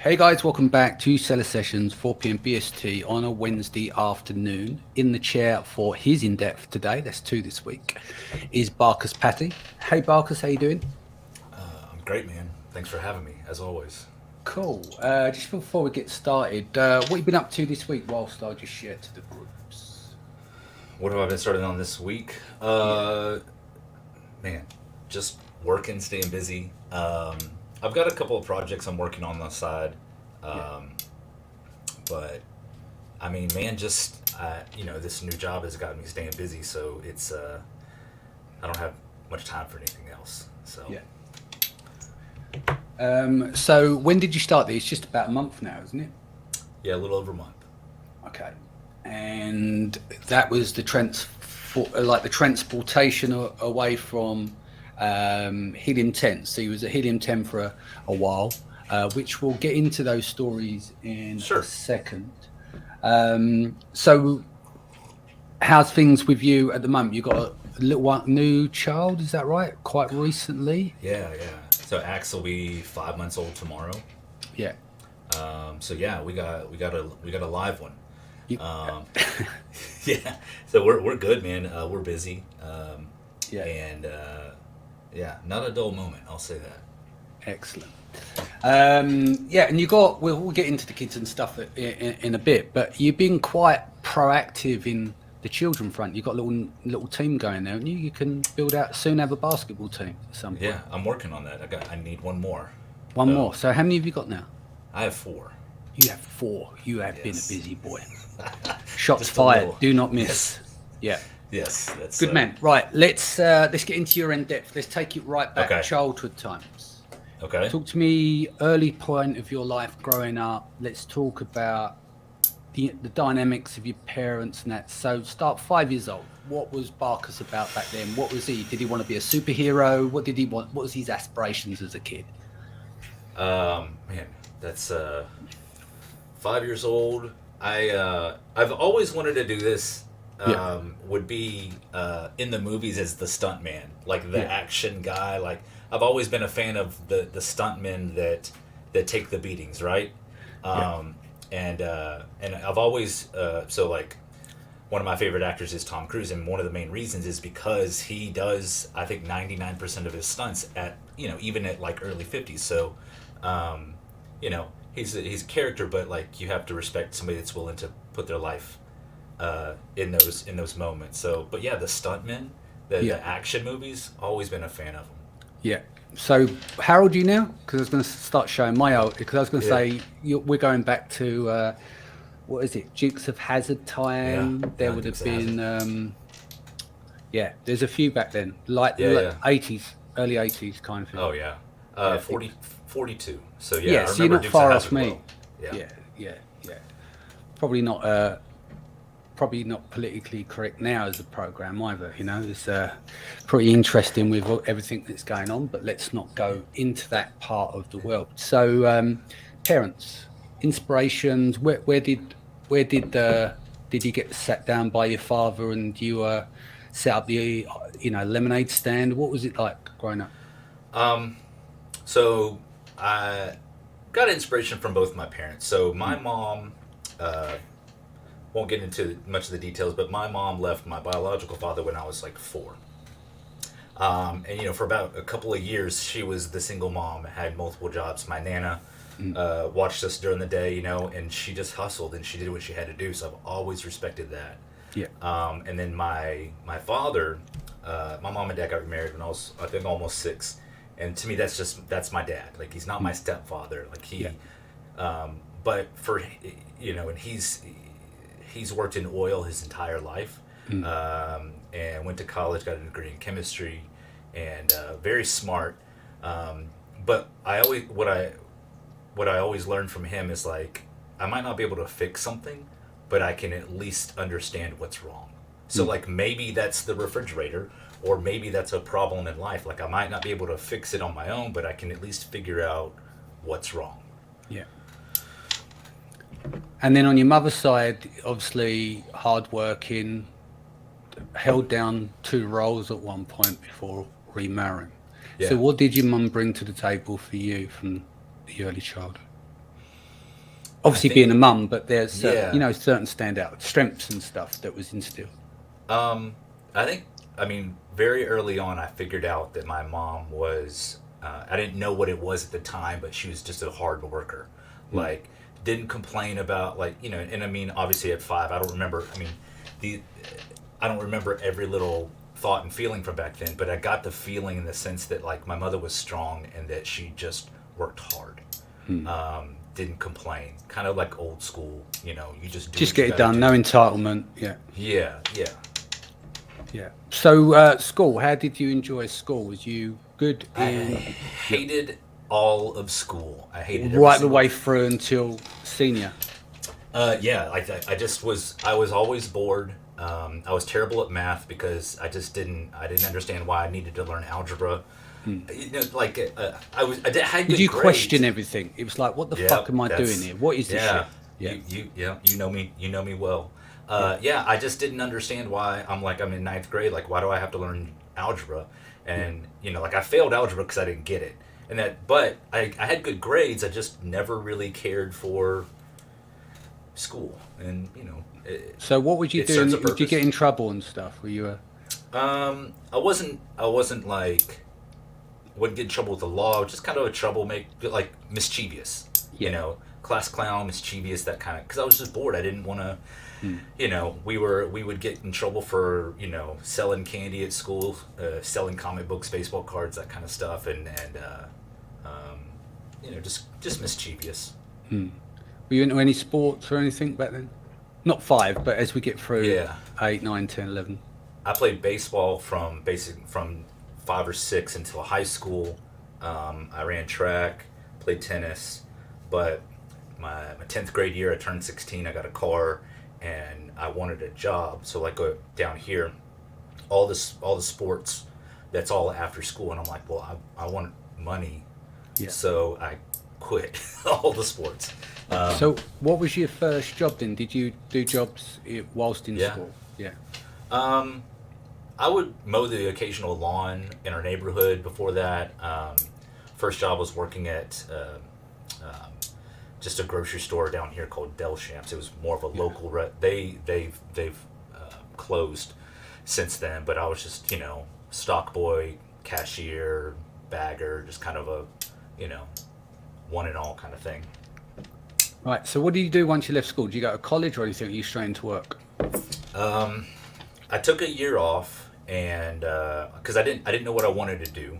Hey guys, welcome back to Seller Sessions, 4 p.m. BST on a Wednesday afternoon. In the chair for his in-depth today, that's two this week, is Barcus Patty. Hey Barcus, how you doing? I'm great, man. Thanks for having me, as always. Cool. Just before we get started, what you been up to this week whilst I just share to the groups? What have I been starting on this week? Yeah, Man, just working, staying busy. I've got a couple of projects I'm working on the side, yeah. um, but I mean, man, just this new job has got me staying busy, so I don't have much time for anything else. So Yeah. So when did you start this? Just about a month now, isn't it? yeah, a little over a month. Okay. And that was the like the transportation away from helium 10. So he was at helium 10 for a while, which we'll get into those stories in a Sure. second. So how's things with you at the moment? You got a little one, new child, is that right? Quite recently? Yeah, yeah. So Axe will be 5 months old tomorrow. Yeah. So yeah, we got a live one. You, Um, yeah, so we're good, man. We're busy, yeah. and yeah, not a dull moment. I'll say that. Excellent. Yeah, and we'll get into the kids and stuff in a bit, but you've been quite proactive in the children front. You've got a little team going there, and you can build out soon have a basketball team at some point. Yeah, I'm working on that. I need one more. One So more. So how many have you got now? I have four. You have four. You have been a Yes, busy boy. Shots just a fired. little. Do not Yes, miss. Yeah. yes. That's Good man. Right. Let's get into your in depth. Let's take it right back okay. childhood times. Okay. Talk to me early point of your life growing up. Let's talk about the dynamics of your parents and that. So start 5 years old. What was Barkus about back then? What was he? Did he want to be a superhero? What did he want? What was his aspirations as a kid? Man, that's 5 years old. I've always wanted to do this. Yeah, Would be in the movies as the stuntman, like the yeah, action guy. Like I've always been a fan of the stuntmen that take the beatings, right? yeah, Um, and I've always so like one of my favorite actors is Tom Cruise, and one of the main reasons is because he does I think 99% of his stunts at even at like early 50s. So um, he's a character, but like you have to respect somebody that's willing to put their life in those moments. So, but yeah, the stuntmen, the yeah, the action movies, always been a fan of them. yeah. So how old are you now? Because I was going to start showing my old. Because I was going to Yeah, say we're going back to what is it? Dukes of Hazard yeah, time. There yeah. would have Dukes of Hazzard. been yeah. There's a few back then, like Yeah, yeah. 80s, early 80s kind of thing. Oh yeah. Yeah, 40, 42. So yeah, yeah. I So you're remember not Dukes of far off Hazzard me. well. Yeah. Yeah, yeah, yeah. Probably not. Probably not politically correct now as a program either. It's pretty interesting with everything that's going on. But let's not go into that part of the world. So, parents, inspirations. Where did you get sat down by your father and you set up the lemonade stand? What was it like growing up? So I got inspiration from both my parents. So my Mm, mom, uh, won't get into much of the details, but my mom left my biological father when I was like four. And for about a couple of years, she was the single mom, had multiple jobs. My nana mm, watched us during the day, and she just hustled and she did what she had to do. So I've always respected that. yeah, And then my father, my mom and dad got remarried when I was I think almost six, and to me that's my dad. Like he's not my mm, stepfather. Like yeah, but for and he's worked in oil his entire life, mm, and went to college, got a degree in chemistry, and very smart. But what I always learned from him is like I might not be able to fix something, but I can at least understand what's wrong. So mm, like maybe that's the refrigerator, or maybe that's a problem in life. Like I might not be able to fix it on my own, but I can at least figure out what's wrong. yeah. And then on your mother's side, obviously hardworking, held down two roles at one point before remarrying. So Yeah. what did your mum bring to the table for you from the early childhood? Obviously, being a mum, but there's Yeah. certain standout strengths and stuff that was instilled. I think, I mean, very early on, I figured out that my mom was, I didn't know what it was at the time, but she was just a hard worker. Mm. Like, didn't complain about, like, and I mean, obviously at 5, I don't remember, I mean, the, I don't remember every little thought and feeling from back then, but I got the feeling in the sense that, like, my mother was strong and that she just worked hard. Mm. Didn't complain. Kind of like old school, you just do Just what you get it gotta done, do. no entitlement. Yeah, Yeah, yeah. yeah. So, school. How did you enjoy school? Was you good I in hated all of school. I hated every right the single. way through until senior? Yeah, I just was. I was always bored. I was terrible at math because I didn't understand why I needed to learn algebra. I had Did good you question grades. everything? It was like, what the Yeah, fuck am I doing that's here? What is this shit? yeah. Yeah, You know me. You know me well. yeah, Yeah, I just didn't understand why I'm in ninth grade. Like, why do I have to learn algebra? yeah. And like I failed algebra because I didn't get it. But I had good grades. I just never really cared for school, and So, what would you it do? serves a Would you purpose. get in trouble and stuff? Were you a I wasn't like wouldn't get in trouble with the law. Just kind of a troublemaker, like mischievous. yeah? Class clown, mischievous, that kind of. Because I was just bored. I didn't want to. Mm. We would get in trouble for selling candy at school, selling comic books, baseball cards, that kind of stuff, just mischievous. Mm. Were you into any sports or anything back then? Not 5, but as we get through Yeah, 8, 9, 10, 11. I played baseball from 5 or 6 until high school. I ran track, played tennis, but my 10th grade year, I turned 16. I got a car, and I wanted a job. So like go down here, all the sports, that's all after school, and I'm like, well, I want money, Yeah. so I quit all the sports. So, what was your first job then? Did you do jobs whilst in Yeah. school? Yeah. Um, I would mow the occasional lawn in our neighborhood. Before that, first job was working at just a grocery store down here called Delshamps. It was more of a Yeah. local. They've closed since then, but I was just stock boy, cashier, bagger, just kind of a you know one and all kind of thing. Right. So, what did you do once you left school? Did you go to college or anything? Were you straight into work? I took a year off, and because I didn't know what I wanted to do,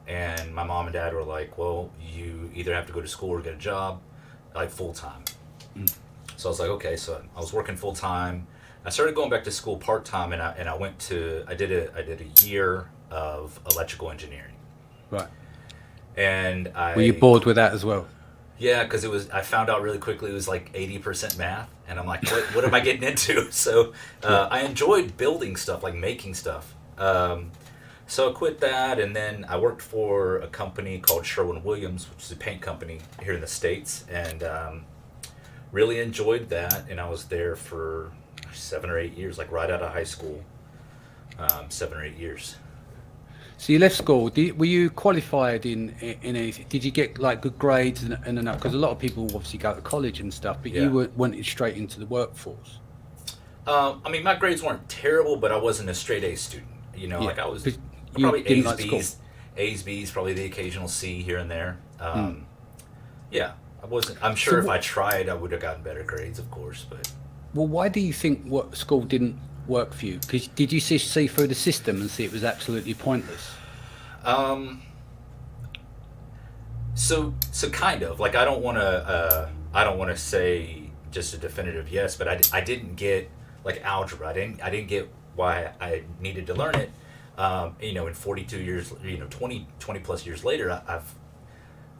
and my mom and dad were like, "Well, you either have to go to school or get a job, like full time." Mm. So I was like, "Okay." So I was working full time. I started going back to school part time, and I went to I did a year of electrical engineering, Right. and Were you bored with that as well? yeah, because I found out really quickly it was like 80% math, and I'm like, what am I getting into? So Yeah. I enjoyed building stuff, like making stuff. So I quit that, and then I worked for a company called Sherwin-Williams, which is a paint company here in the States, and really enjoyed that. And I was there for 7 or 8 years, like right out of high school, 7 or 8 years. So you left school. Were you qualified in anything? Did you get like good grades and enough? Because a lot of people obviously go to college and stuff, but you Yeah. went straight into the workforce. I mean, my grades weren't terrible, but I wasn't a straight A student. Yeah. Like I was But you probably didn't A's, like school. A's, B's, probably the occasional C here and there. Mm. Yeah, I wasn't. I'm So sure if I tried, I would have gotten better grades, of course. But well, why do you think what school didn't work for you? Because did you see through the system and see it was absolutely pointless? um, so kind of like I don't want to say just a definitive yes, but I didn't get like algebra. I didn't get why I needed to learn it. In 42 years, 20 plus years later,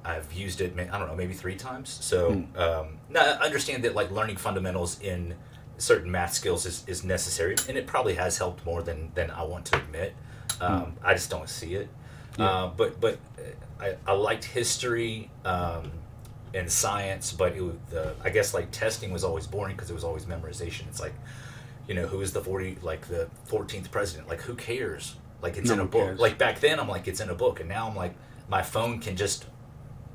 I've used it. I don't know, maybe 3 times. So Mm. now I understand that like learning fundamentals in certain math skills is necessary, and it probably has helped more than I want to admit. Mm. I just don't see it. Yeah. I liked history and science, but I guess like testing was always boring because it was always memorization. It's like, who is the 14th president? Like, who cares? Like, it's No in a one book. cares. Like back then, I'm like, it's in a book, and now I'm like, my phone can just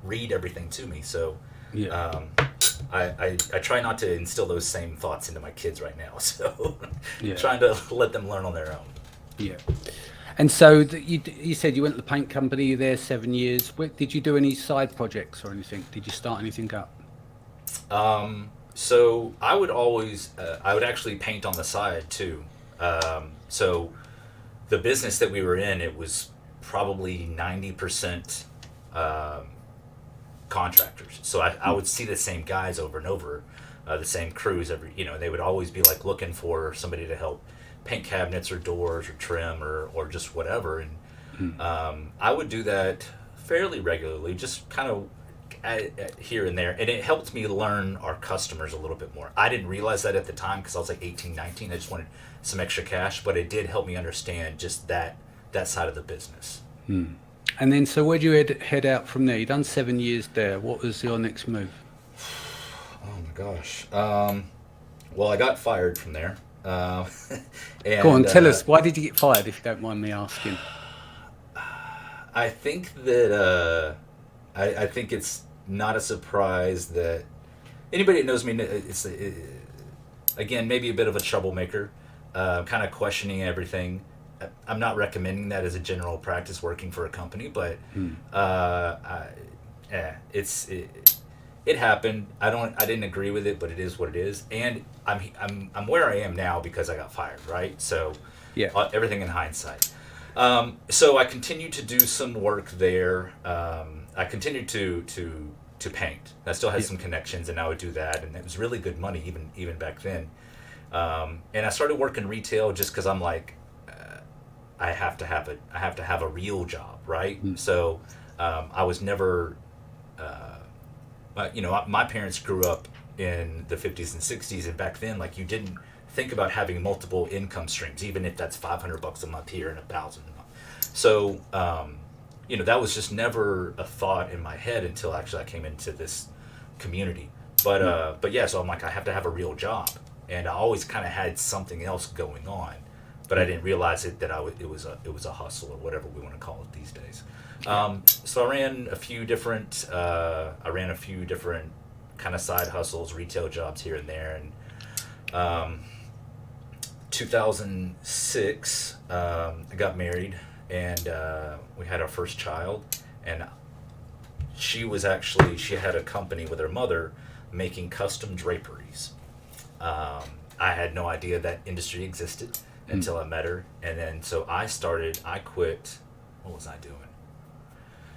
read everything to me. So, Yeah. I try not to instill those same thoughts into my kids right now. So Yeah. trying to let them learn on their own. Yeah. And so you said you went to the paint company, you were there 7 years. Did you do any side projects or anything? Did you start anything up? So I would always, I would actually paint on the side too. So the business that we were in, it was probably 90% contractors. So I would see the same guys over and over, the same crews every, they would always be like looking for somebody to help paint cabinets or doors or trim or just whatever. And I would do that fairly regularly, just kind of here and there, and it helped me learn our customers a little bit more. I didn't realize that at the time because I was like 18, 19. I just wanted some extra cash, but it did help me understand just that side of the business. And then, so where'd you head out from there? You done 7 years there. What was your next move? Oh my gosh. Well, I got fired from there. And, Go on, tell us, why did you get fired, if you don't mind me asking? I think that I think it's not a surprise that anybody that knows me, again, maybe a bit of a troublemaker, kind of questioning everything. I'm not recommending that as a general practice working for a company, but it happened. I didn't agree with it, but it is what it is. And I'm where I am now because I got fired, right? So Yeah. Everything in hindsight. So I continued to do some work there. I continued to paint. I still had some connections, and I would do that, and it was really good money even back then. And I started working retail just because I'm like, I have to have a real job, right? So I was never, my parents grew up in the 50s and 60s, and back then, like, you didn't think about having multiple income streams, even if that's $500 a month here and $1,000 a month. So that was just never a thought in my head until actually I came into this community. But yeah, so I'm like, I have to have a real job, and I always kind of had something else going on, but I didn't realize it was a hustle or whatever we want to call it these days. So I ran a few different kind of side hustles, retail jobs here and there, and 2006 I got married, and we had our first child, and she had a company with her mother making custom draperies. I had no idea that industry existed until I met her, and then so I quit. What was I doing?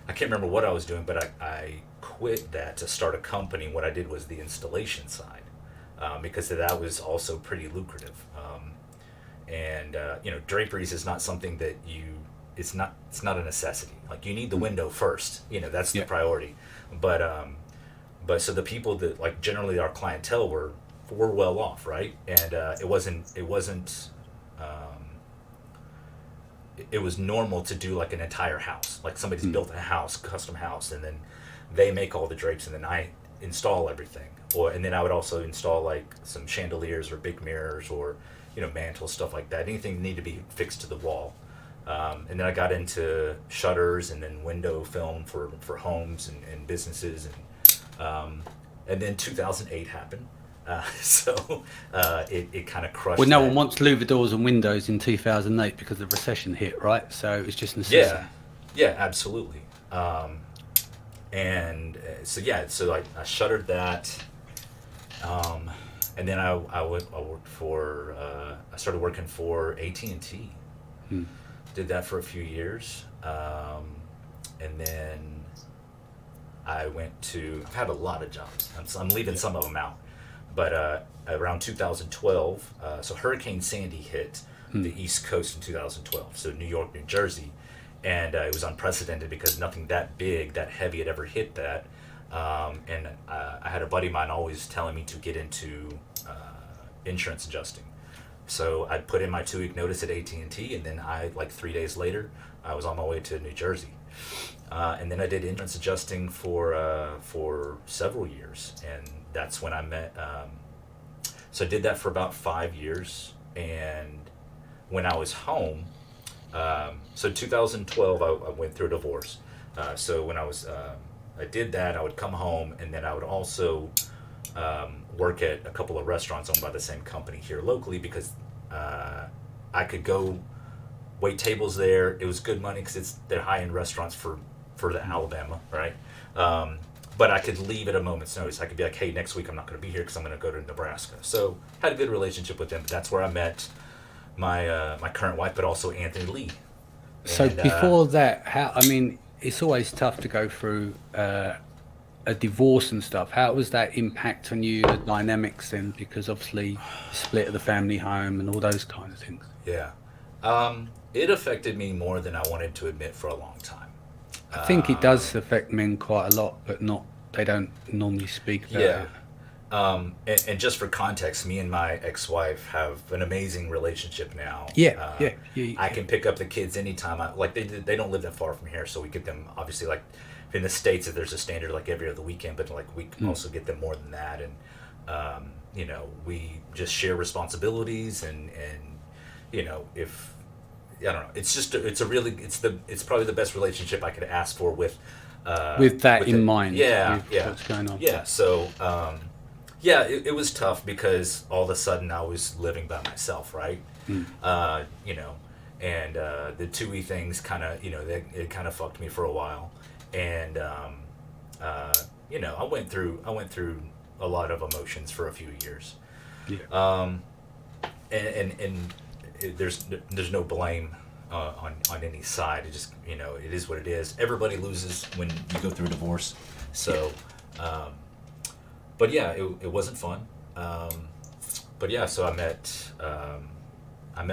I can't remember what I was doing, but I quit that to start a company. What I did was the installation side, because that was also pretty lucrative. And draperies is not something that it's not a necessity. Like, you need the window first. That's the priority. But so the people that, like, generally our clientele were well off, right? And it was normal to do like an entire house. Like, somebody's built a house, custom house, and then they make all the drapes, and then I install everything. And then I would also install like some chandeliers or big mirrors or mantles, stuff like that. Anything that needed to be fixed to the wall. And then I got into shutters and then window film for homes and businesses, and then 2008 happened. So it kind of crushed. Well, no one wants louver doors and windows in 2008 because the recession hit, right? So it was just necessity. Yeah, absolutely. So I shuttered that, and then I worked for I started working for AT&T. Did that for a few years, and then I've had a lot of jobs. I'm leaving some of them out. But around 2012, so Hurricane Sandy hit the East Coast in 2012, so New York, New Jersey, and it was unprecedented because nothing that big, that heavy had ever hit that. And I had a buddy of mine always telling me to get into insurance adjusting. So I'd put in my 2-week notice at AT&T, and then like 3 days later, I was on my way to New Jersey. And then I did insurance adjusting for several years, and that's when I met. So I did that for about 5 years, and when I was home, so 2012 I went through a divorce. So when I did that, I would come home, and then I would also work at a couple of restaurants owned by the same company here locally because I could go wait tables there. It was good money because they're high-end restaurants for the Alabama, right? But I could leave at a moment's notice. I could be like, hey, next week I'm not going to be here because I'm going to go to Nebraska. So had a good relationship with them. But that's where I met my my current wife, but also Anthony Lee. So And, before that, it's always tough to go through a divorce and stuff. How was that impact on you, the dynamics then? Because obviously, the split of the family home and all those kind of things. Yeah. It affected me more than I wanted to admit for a long time. I think it does affect men quite a lot, but they don't normally speak about Yeah. it. And just for context, me and my ex-wife have an amazing relationship now. Yeah. I can pick up the kids anytime. They don't live that far from here, so we get them obviously like in the States. There's a standard like every other weekend, but like we can also get them more than that. And we just share responsibilities and if I don't know, it's probably the best relationship I could ask for with that in mind. Yeah, with yeah. What's going on? Yeah, so it was tough because all of a sudden I was living by myself, right? And the two-y things kind of, it kind of fucked me for a while, and I went through a lot of emotions for a few years. Yeah. And there's no blame on any side. It just it is what it is. Everybody loses when you go through a divorce. So, but yeah, it wasn't fun. But yeah, so I met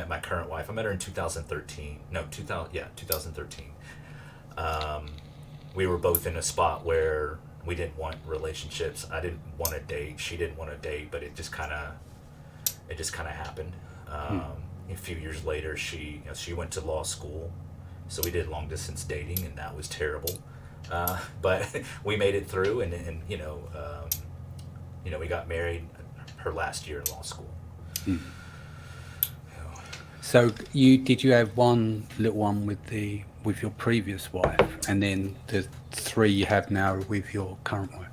my current wife. I met her in 2013. No, 2013. We were both in a spot where we didn't want relationships. I didn't want to date. She didn't want to date, but it just kind of happened. A few years later, she went to law school, so we did long distance dating, and that was terrible. But we made it through, and we got married her last year in law school. So did you have one little one with your previous wife, and then the three you have now with your current wife?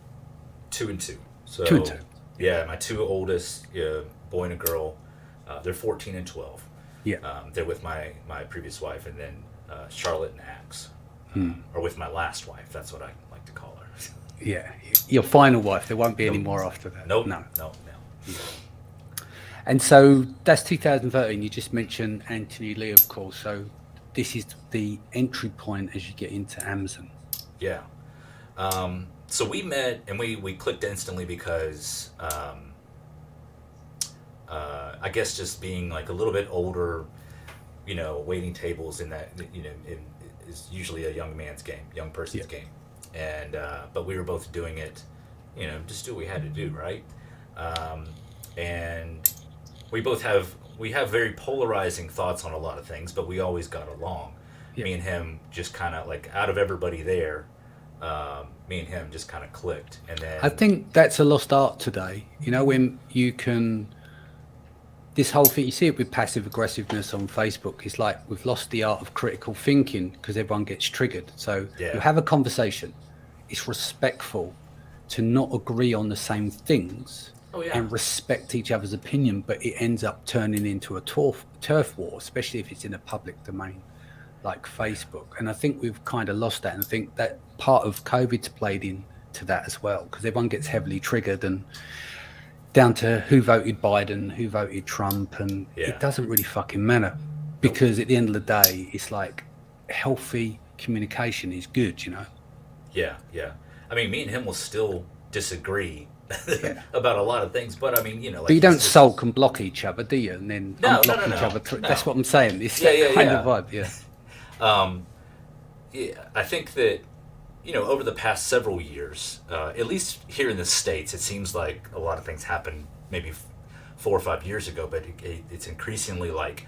2 and 2. So 2 and 2. Yeah, my two oldest, boy and a girl. They're 14 and 12. Yeah. They're with my previous wife, and then Charlotte and Axe are with my last wife. That's what I like to call her. Yeah, your final wife. There won't be any more after that. Nope. No. Yeah. And so that's 2013. You just mentioned Anthony Lee, of course. So this is the entry point as you get into Amazon. Yeah. So we met and we clicked instantly because I guess just being like a little bit older, waiting tables in that, is usually a young man's game, young person's game. And, but we were both doing it, just do what we had to do. Right. And we have very polarizing thoughts on a lot of things, but we always got along. Yeah. Me and him just kind of like out of everybody there, me and him just kind of clicked. And then I think that's a lost art today. When you can, this whole thing, you see it with passive aggressiveness on Facebook. It's like we've lost the art of critical thinking because everyone gets triggered. So you have a conversation. It's respectful to not agree on the same things. And respect each other's opinion, but it ends up turning into a turf war, especially if it's in a public domain like Facebook. And I think we've kind of lost that, and I think that part of COVID's played into that as well, because everyone gets heavily triggered and down to who voted Biden, who voted Trump, and it doesn't really fucking matter, because at the end of the day, it's like healthy communication is good, Yeah. I mean, me and him will still disagree about a lot of things, but I mean, but you don't sulk and block each other, do you? And then unblock each other. That's what I'm saying. It's that kind of vibe. I think that over the past several years, at least here in the States, it seems like a lot of things happened maybe 4 or 5 years ago, but it's increasingly like,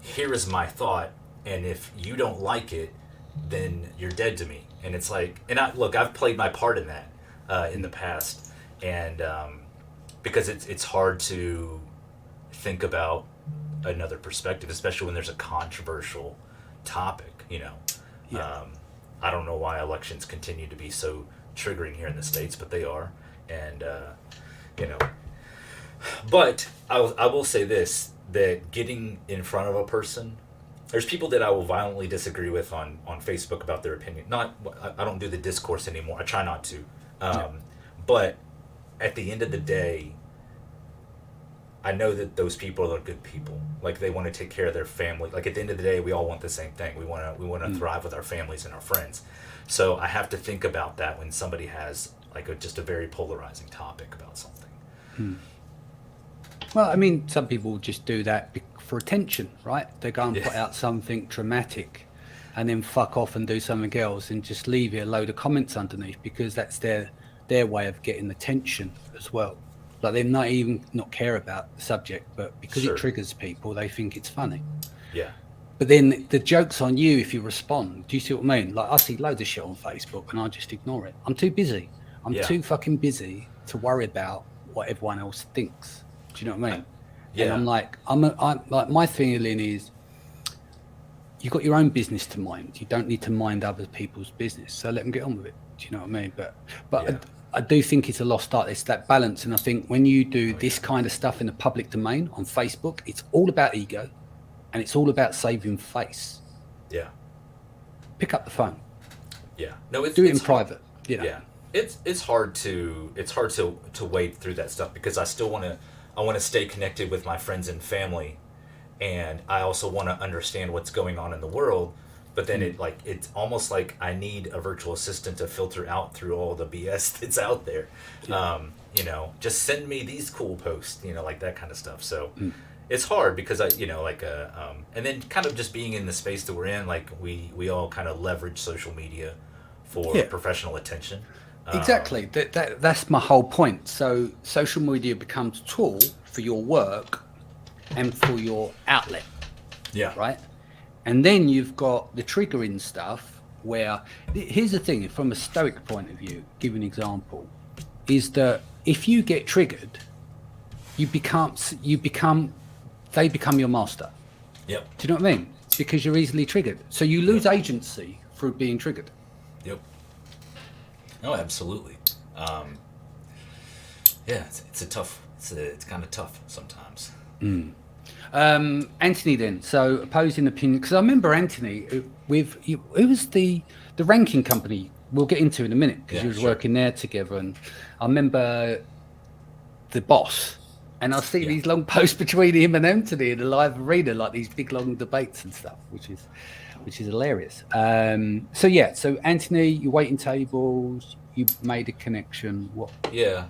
here is my thought, and if you don't like it, then you're dead to me. And it's like, I've played my part in that in the past. And because it's hard to think about another perspective, especially when there's a controversial topic, I don't know why elections continue to be so triggering here in the States, but they are. And you know. But I will say this, that getting in front of a person, there's people that I will violently disagree with on Facebook about their opinion. Not, I don't do the discourse anymore. I try not to. But at the end of the day, I know that those people are good people. Like, they want to take care of their family. Like, at the end of the day, we all want the same thing. We want to thrive with our families and our friends. So I have to think about that when somebody has like just a very polarizing topic about something. Well, I mean, some people just do that for attention, right? They go and put out something dramatic and then fuck off and do something else and just leave you a load of comments underneath, because that's their way of getting attention as well. Like, they not even not care about the subject, but because it triggers people, they think it's funny. Yeah. But then the joke's on you if you respond. Do you see what I mean? Like, I see loads of shit on Facebook and I just ignore it. I'm too busy. I'm too fucking busy to worry about what everyone else thinks. Do you know what I mean? Yeah. And I'm like, I'm like, my feeling is, you've got your own business to mind. You don't need to mind other people's business. So let them get on with it. Do you know what I mean? But I do think it's a lost art. It's that balance. And I think when you do this kind of stuff in the public domain on Facebook, it's all about ego and it's all about saving face. Yeah. Pick up the phone. Yeah. No, do it in private. You know? Yeah. It's hard to wade through that stuff, because I still want to stay connected with my friends and family, and I also want to understand what's going on in the world. But then it's almost like I need a virtual assistant to filter out through all the BS that's out there. Yeah. You know, just send me these cool posts, you know, like that kind of stuff. So it's hard because and then kind of just being in the space that we're in, like we all kind of leverage social media for professional attention. Exactly. That's my whole point. So social media becomes a tool for your work and for your outlet. Yeah. Right. And then you've got the triggering stuff where, here's the thing, from a stoic point of view, give an example, is that if you get triggered, they become your master. Yep. Do you know what I mean? Because you're easily triggered. So you lose agency through being triggered. Yep. No, absolutely. It's kind of tough sometimes. Anthony, then, so opposing opinion, because I remember Anthony who was the ranking company we'll get into in a minute, because you was working there together, and I remember the boss, and I see these long posts between him and Anthony in the live arena, like these big long debates and stuff, which is hilarious. So Anthony, you're waiting tables, you made a connection. What? Yeah.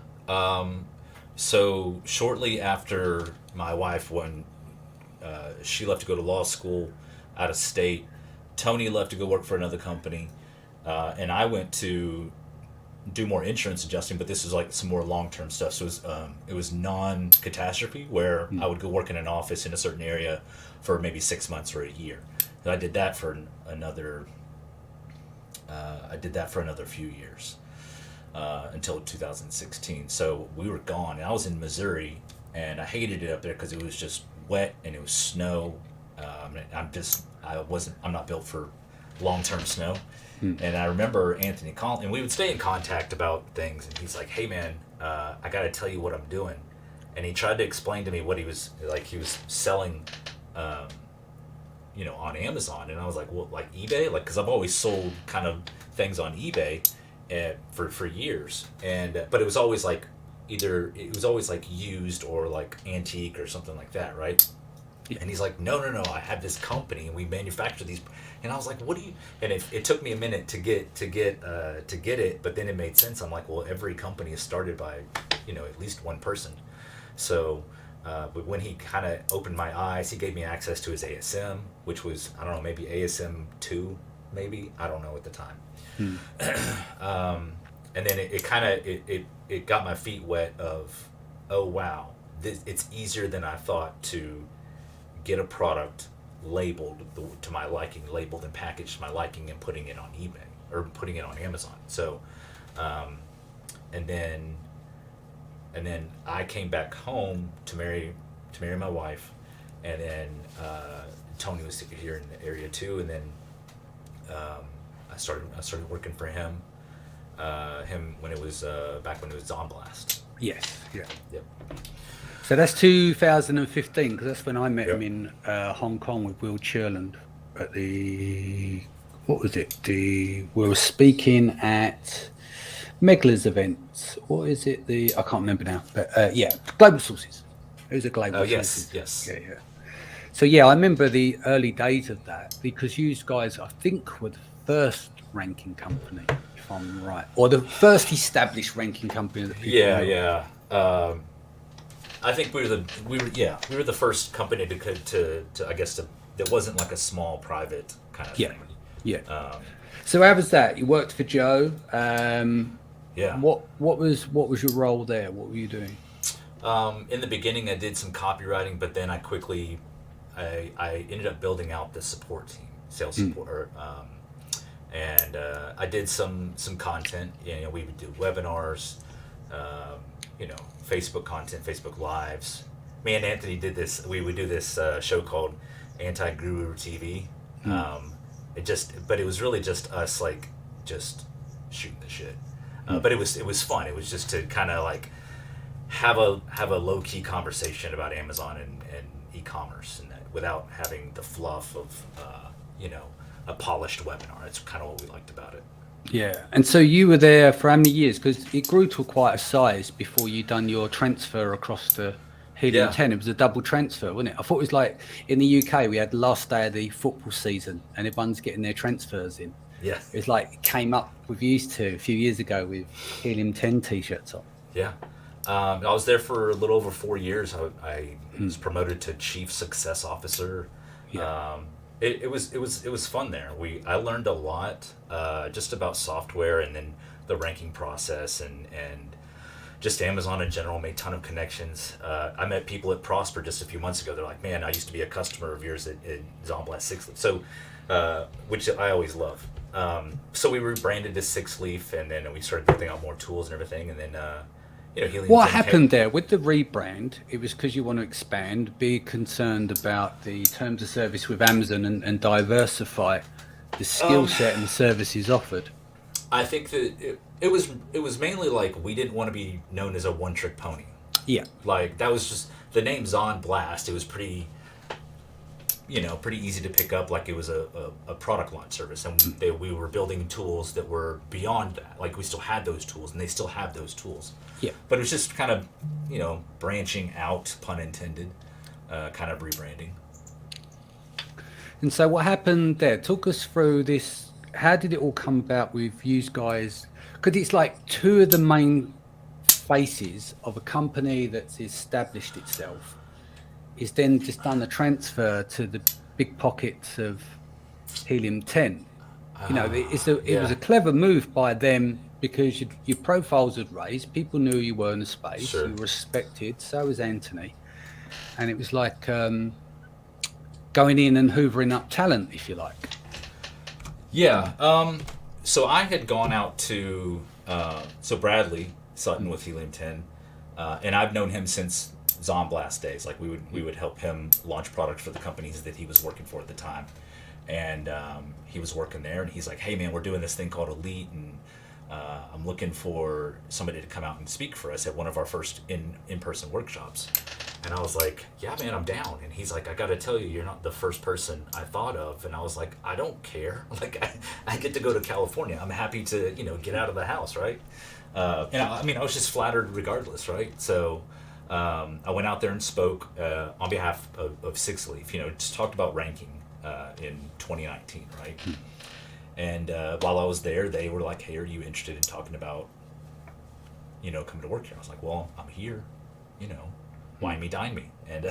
So shortly after my wife, when she left to go to law school out of state, Tony left to go work for another company, and I went to do more insurance adjusting, but this was like some more long-term stuff. So it was non-catastrophe, where I would go work in an office in a certain area for maybe 6 months or a year. And I did that for another few years, until 2016. So we were gone, and I was in Missouri, and I hated it up there because it was just wet and it was snow. I'm not built for long-term snow. And I remember Anthony calling, and we would stay in contact about things, and he's like, "Hey man, I got to tell you what I'm doing." And he tried to explain to me what he was selling, on Amazon. And I was like, "What, like eBay?" Like, because I've always sold kind of things on eBay for years, but it was always like used or like antique or something like that, right? And he's like, no, I have this company and we manufacture these. And I was like, what do you? And it took me a minute to get it, but then it made sense. I'm like, well, every company is started by, at least one person. So, but when he kind of opened my eyes, he gave me access to his ASM, which was, I don't know, maybe ASM 2, maybe, I don't know at the time. And then it got my feet wet of, oh wow, it's easier than I thought to get a product labeled to my liking, labeled and packaged to my liking, and putting it on eBay or putting it on Amazon. So, and then I came back home to marry my wife, and then Tony was here in the area too, and then I started working for him when it was back when it was Zon Blast. Yes. Yeah. Yep. So that's 2015, because that's when I met him Yep. in Hong Kong with Will Churland at the, what was it? We were speaking at Megler's events. What is it? I can't remember now, but yeah, Global Sources. It was a Global Yes. Sources. Yes. Yeah, yeah. So yeah, I remember the early days of that, because you guys, I think, were the first ranking company, if I'm right, or the first established ranking company that people Yeah. knew of. Yeah. I think we were the first company to I guess to that wasn't like a small private kind of Yeah, thing. yeah. Um, So how was that? You worked for Joe. yeah. What was your role there? What were you doing? In the beginning, I did some copywriting, but then I ended up building out the support team, sales Mm, support, and I did some content. You know, we would do webinars, um, you know, Facebook content, Facebook lives. Me and Anthony did this. We would do this show called Anti Guru TV. mm, But it was really just us, like, just shooting the shit. mm. But it was fun. It was just to kind of like have a low key conversation about Amazon and e-commerce, and that without having the fluff of you know, a polished webinar. That's kind of what we liked about it. Yeah. And so you were there for how many years? Because it grew to quite a size before you done your transfer across to Helium Yeah, 10. It was a double transfer, wasn't it? I thought it was like in the UK, we had the last day of the football season and everyone's getting their transfers in. yeah, It was like it came up with used to a few years ago with Helium 10 t-shirts on. yeah. I was there for a little over 4 years. I was Mm, promoted to chief success officer. yeah. It was fun there. I learned a lot just about software, and then the ranking process, and just Amazon in general. Made a ton of connections. I met people at Prosper just a few months ago. They're like, "Man, I used to be a customer of yours at Zomblast Six Leaf." So, which I always love. So we rebranded to Six Leaf, and then we started building out more tools and everything. And then you know, Helium What 10 happened there with the rebrand? It was because you want to expand, be concerned about the terms of service with Amazon, and diversify the skill Um, set and services offered. I think that it was mainly like we didn't want to be known as a one trick pony. Yeah. Like that was just the name Zon Blast. It was pretty, you know, pretty easy to pick up. Like it was a product launch service, and we were building tools that were beyond that. Like we still had those tools, and they still have those tools. Yeah. But it was just kind of, you know, branching out, pun intended, kind of rebranding. And so what happened there? Talk us through this. How did it all come about with you guys? Because it's like two of the main faces of a company that's established itself is then just done a transfer to the big pockets of Helium 10. You know, it was Yeah, a clever move by them, because your profiles had raised, people knew you were in the space, sure. you were respected, so was Anthony. And it was like going in and hoovering up talent, if you like. Yeah. So I had gone out to Bradley Sutton with Helium 10, and I've known him since Zomblast days. Like we would help him launch products for the companies that he was working for at the time, and he was working there. And he's like, "Hey man, we're doing this thing called Elite, and I'm looking for somebody to come out and speak for us at one of our first in-person workshops." And I was like, "Yeah, man, I'm down." And he's like, "I got to tell you, you're not the first person I thought of." And I was like, "I don't care. Like, I get to go to California. I'm happy to, you know, get out of the house, right?" And I mean, I was just flattered regardless, right? So I went out there and spoke on behalf of Six Leaf. You know, just talked about ranking in 2019, right? And while I was there, they were like, "Hey, are you interested in talking about, you know, coming to work here?" I was like, "Well, I'm here, you know, wine me, dine me." And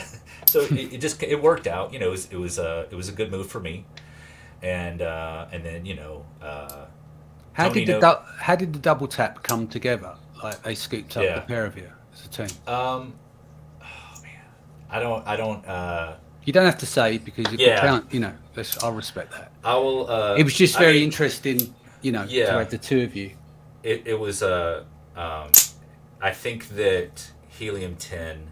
so it worked out. You know, it was a good move for me. And then, you know, How Tony did know. how did the double tap come together? Like they scooped up the Yeah. pair of you as a team. Oh man, I don't. You don't have to say, because you Yeah, can't. You know, I'll respect that. I will. It was just I very mean, interesting, to yeah. have the two of you. It was um, I think that Helium 10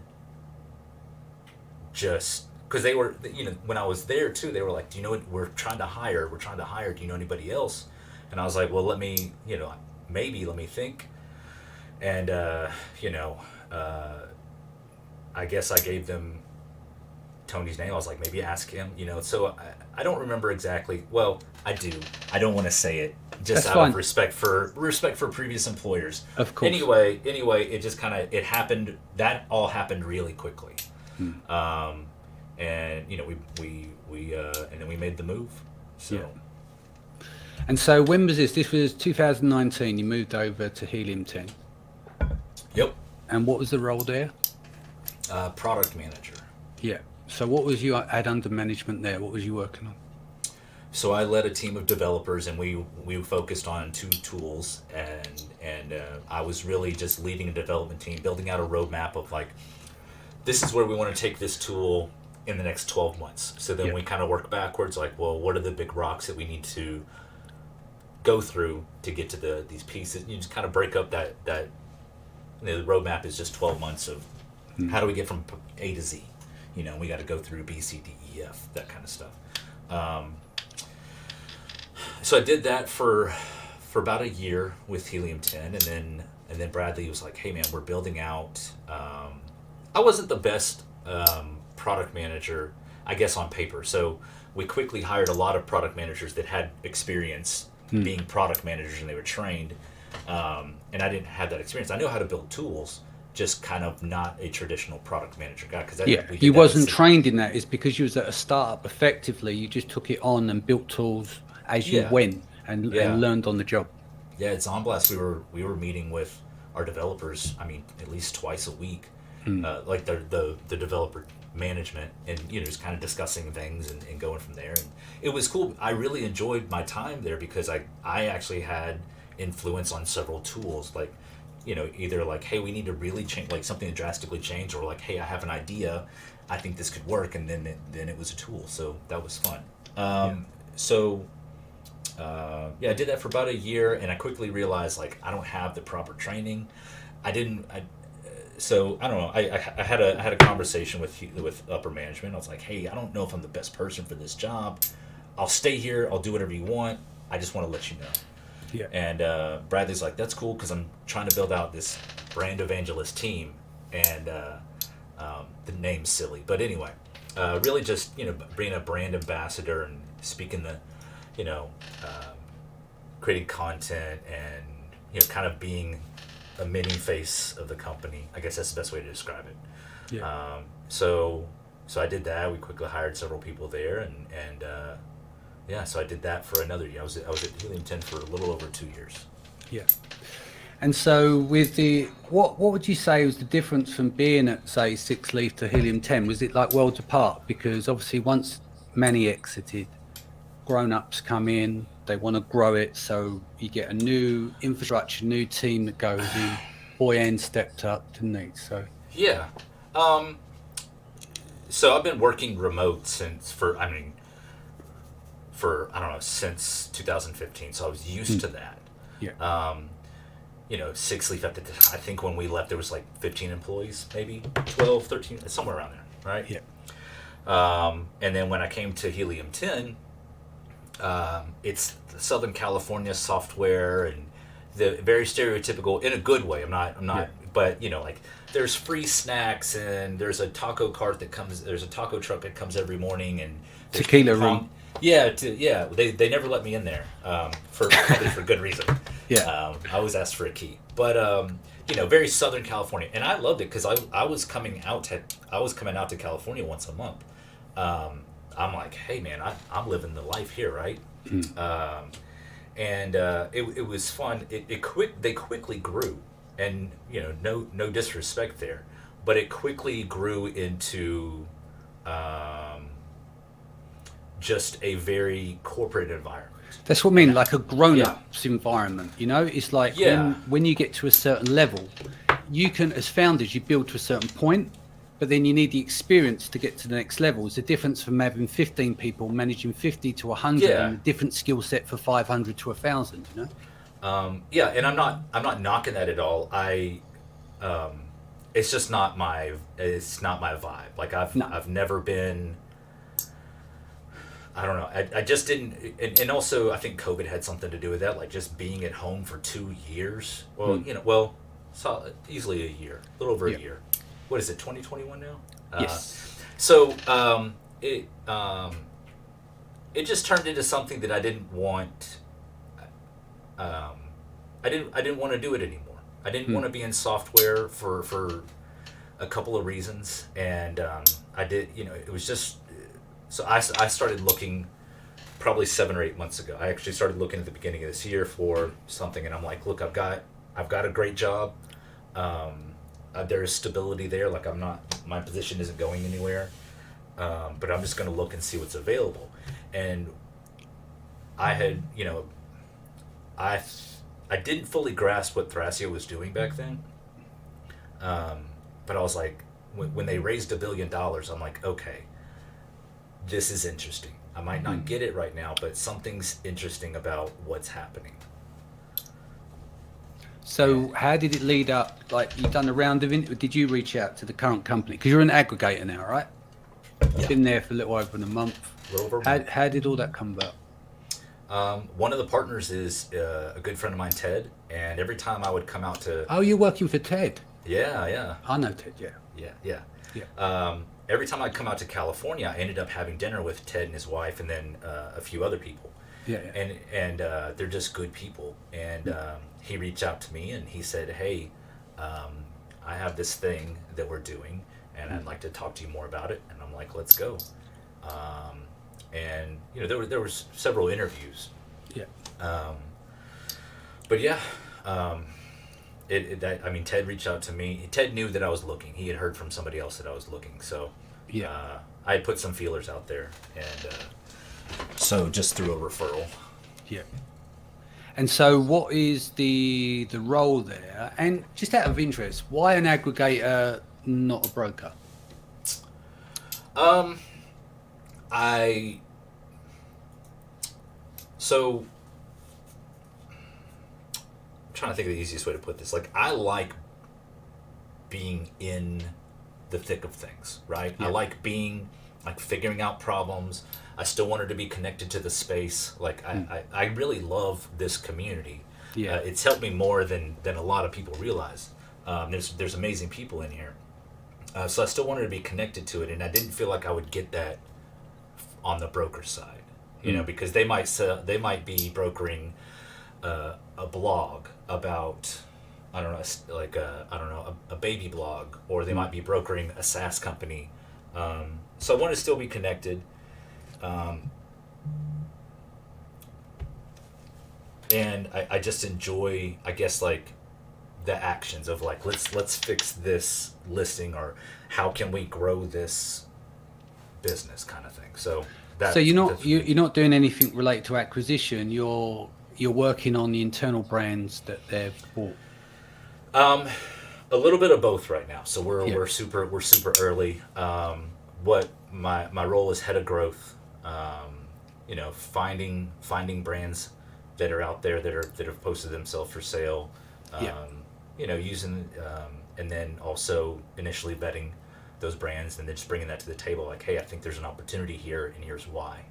just because they were, you know, when I was there too, they were like, "Do you know what we're trying to hire? We're trying to hire. Do you know anybody else?" And I was like, "Well, let me, you know, maybe let me think." And you know, I guess I gave them Tony's name. I was like, maybe ask him, So I don't remember exactly. Well, I do. I don't want to say it just That's out fine. of respect for previous employers. Of course. Anyway, it just kind of it happened. That all happened really quickly, and we and then we made the move. So. Yeah. And so when was this? This was 2019. You moved over to Helium 10. Yep. And what was the role there? Product manager. Yeah. So what was you had under management there? What was you working on? So I led a team of developers, and we focused on 2 tools, and I was really just leading a development team, building out a roadmap of like, this is where we want to take this tool in the next 12 months. So then we kind of work backwards, like, well, what are the big rocks that we need to go through to get to these pieces? You just kind of break up that the roadmap is just 12 months of how do we get from A to Z. We got to go through B, C, D, E, F, that kind of stuff. So I did that for about a year with Helium 10, and then Bradley was like, "Hey man, we're building out." I wasn't the best product manager, I guess, on paper. So we quickly hired a lot of product managers that had experience being product managers, and they were trained. And I didn't have that experience. I know how to build tools, just kind of not a traditional product manager guy. You wasn't trained in that. It's because you was at a startup. Effectively, you just took it on and built tools as you went and learned on the job. Yeah, it's on blast. We were meeting with our developers. I mean, at least twice a week, like the developer management, and just kind of discussing things and going from there. And it was cool. I really enjoyed my time there because I actually had influence on several tools, like either like, hey, we need to really change, like something to drastically change, or like, hey, I have an idea, I think this could work, and then it was a tool. So that was fun. I did that for about a year, and I quickly realized like I don't have the proper training. So I don't know. I had a conversation with upper management. I was like, hey, I don't know if I'm the best person for this job. I'll stay here. I'll do whatever you want. I just want to let you know. Yeah. And Bradley's like, that's cool, because I'm trying to build out this brand evangelist team, and the name's silly, but anyway, really just being a brand ambassador and speaking creating content, and kind of being a mini face of the company. I guess that's the best way to describe it. Yeah. So I did that. We quickly hired several people there, and so I did that for another year. I was at Helium 10 for a little over 2 years. Yeah. And so with what would you say was the difference from being at, say, Six Leaf to Helium 10? Was it like worlds apart? Because obviously once Manny exited, grown-ups come in, they want to grow it, so you get a new infrastructure, new team that goes in. Boyan stepped up, didn't he? So yeah. So I've been working remote since since 2015. So I was used to that. Yeah. Six Leaf I think when we left there was like 15 employees, maybe 12, 13, somewhere around there, right? Yeah. And then when I came to Helium 10, it's Southern California software, and the very stereotypical, in a good way. I'm not, but like there's free snacks, and there's a taco truck that comes every morning, and tequila room. Yeah, they never let me in there, probably for good reason. Yeah. I always asked for a key, but very Southern California, and I loved it because I was coming out to California once a month. I'm like, hey man, I'm living the life here, right? And it was fun. They quickly grew, and no disrespect there, but it quickly grew into just a very corporate environment. That's what I mean, like a grown-ups environment. It's like when you get to a certain level, you can, as founders, you build to a certain point, but then you need the experience to get to the next level. It's the difference from having 15 people managing 50 to 100, and a different skill set for 500 to 1,000. And I'm not knocking that at all. It's just not my vibe. Like I've never been. I don't know. I just didn't, and also I think COVID had something to do with that. Like just being at home for 2 years. Well, easily a year, a little over Yeah. a year. What is it? 2021 now. Yes. So it just turned into something that I didn't want. I didn't want to do it anymore. I didn't want to be in software for a couple of reasons, and I did. It was just so I started looking probably 7 or 8 months ago. I actually started looking at the beginning of this year for something, and I'm like, look, I've got a great job. There is stability there. Like my position isn't going anywhere, but I'm just going to look and see what's available. And I had, I didn't fully grasp what Thrasio was doing back then. But I was like, when they raised $1 billion, I'm like, okay, this is interesting. I might not get it right now, but something's interesting about what's happening. So how did it lead up? Like, you've done a round of did you reach out to the current company? Because you're an aggregator now, right? Yeah. Been there for a little over a month. A little over a month. How did all that come about? One of the partners is a good friend of mine, Ted, and every time I would come out to... Oh, you're working for Ted? Yeah. I know Ted, Yeah. Every time I'd come out to California, I ended up having dinner with Ted and his wife, and then a few other people. Yeah. And they're just good people. And he reached out to me and he said, "Hey, I have this thing that we're doing, and I'd like to talk to you more about it." And I'm like, "Let's go." And there was several interviews. Yeah. But yeah. Ted reached out to me. Ted knew that I was looking. He had heard from somebody else that I was looking. So I had put some feelers out there, and so just through a referral. Yeah. And so what is the role there? And just out of interest, why an aggregator, not a broker? So trying to think of the easiest way to put this. Like, I like being in the thick of things, right? Yeah. I like figuring out problems. I still wanted to be connected to the space. Like, I really love this community. Yeah. It's helped me more than a lot of people realize. There's amazing people in here. So I still wanted to be connected to it, and I didn't feel like I would get that on the broker side, because they might be brokering a blog about, I don't know, a baby blog, or they might be brokering a SaaS company. So I want to still be connected. And I just enjoy, I guess, like, the actions of, like, let's fix this listing, or how can we grow this business, kind of thing. So you're not doing anything related to acquisition. You're working on the internal brands that they've bought. A little bit of both right now. So we're super early. What my role is head of growth. Finding brands that are out there that have posted themselves for sale. Using and then also initially vetting those brands, and then just bringing that to the table. Like, hey, I think there's an opportunity here, and here's why.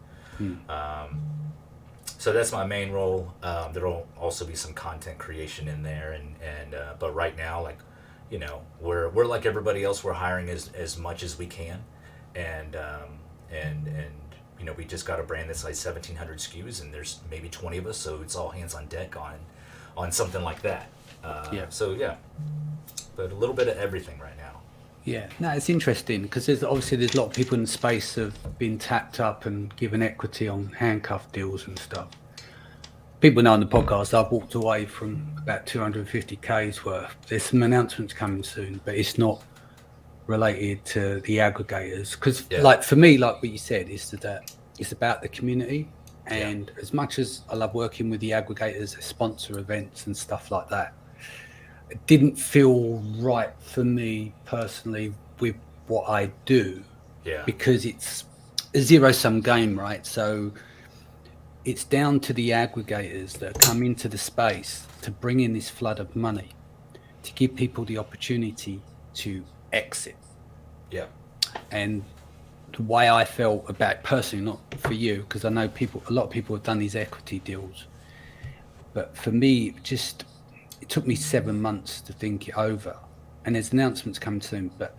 So that's my main role. There'll also be some content creation in there, but right now, like, we're like everybody else. We're hiring as much as we can, and we just got a brand that's like 1,700 SKUs, and there's maybe 20 of us, so it's all hands on deck on something like that. But a little bit of everything right now. Yeah, no, it's interesting because there's a lot of people in the space have been tapped up and given equity on handcuff deals and stuff. People know on the podcast I've walked away from about 250K's worth. There's some announcements coming soon, but it's not related to the aggregators. Because, like, for me, like what you said, it's about the community. And as much as I love working with the aggregators, they sponsor events and stuff like that, it didn't feel right for me personally with what I do, because it's a zero-sum game, right? So it's down to the aggregators that come into the space to bring in this flood of money, to give people the opportunity to exit. Yeah. And the way I felt about it personally, not for you, because I know a lot of people have done these equity deals, but for me, it it took me 7 months to think it over. And there's announcements coming soon, but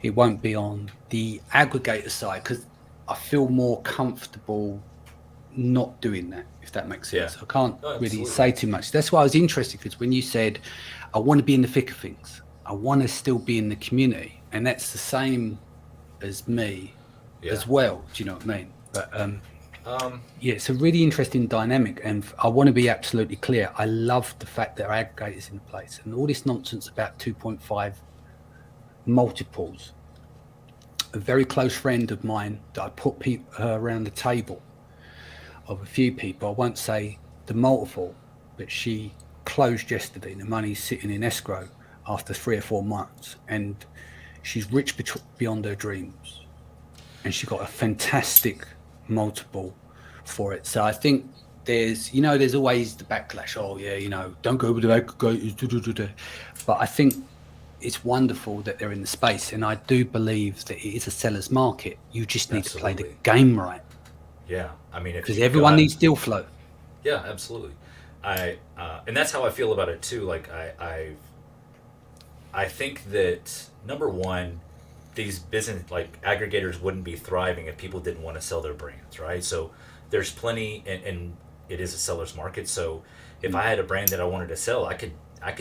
it won't be on the aggregator side because I feel more comfortable not doing that, if that makes sense. Yeah. I can't Oh, really absolutely. say too much. That's why I was interested, because when you said, I want to be in the thick of things, I want to still be in the community. And that's the same as me as well. Do you know what I mean? But yeah, it's a really interesting dynamic. And I want to be absolutely clear. I love the fact that our aggregators in place and all this nonsense about 2.5 multiples. A very close friend of mine that I put around the table of a few people, I won't say the multiple, but she closed yesterday and the money's sitting in escrow after 3 or 4 months, and she's rich beyond her dreams, and she got a fantastic multiple for it. So I think there's always the backlash. Oh yeah, don't go with the aggregators. But I think it's wonderful that they're in the space, and I do believe that it is a seller's market. You just need to play the game right. Yeah, I mean, because everyone needs deal flow. Yeah, absolutely. And that's how I feel about it too. Like I think that number one, these business like aggregators wouldn't be thriving if people didn't want to sell their brands, right? So there's plenty, and it is a seller's market. So if I had a brand that I wanted to sell, I could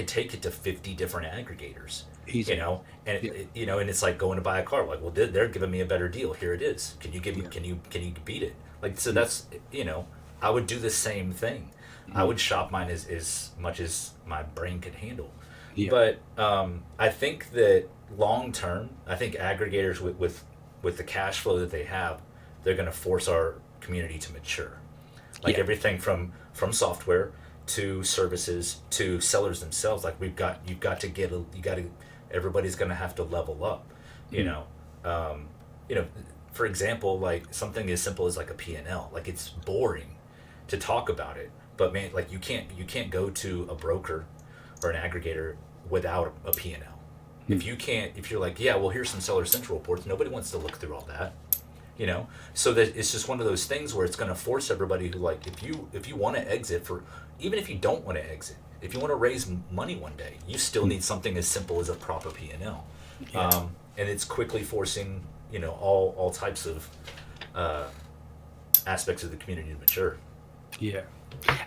take it to 50 different aggregators. Easy. And and it's like going to buy a car. Like, well, they're giving me a better deal. Here it is. Can you give me? Can you beat it? Like, so that's I would do the same thing. I would shop mine as much as my brain could handle. Yeah. But I think that long term, I think aggregators with the cash flow that they have, they're going to force our community to mature. Like everything from software to services to sellers themselves. Like everybody's going to have to level up. For example, like something as simple as like a P&L. Like, it's boring to talk about it, but man, like you can't go to a broker or an aggregator without a P&L. If you're like, yeah, well, here's some Seller Central reports, nobody wants to look through all that. So that it's just one of those things where it's going to force everybody who, like, if you want to exit, even if you don't want to exit, if you want to raise money one day, you still need something as simple as a proper P&L. And it's quickly forcing all types of aspects of the community to mature. Yeah.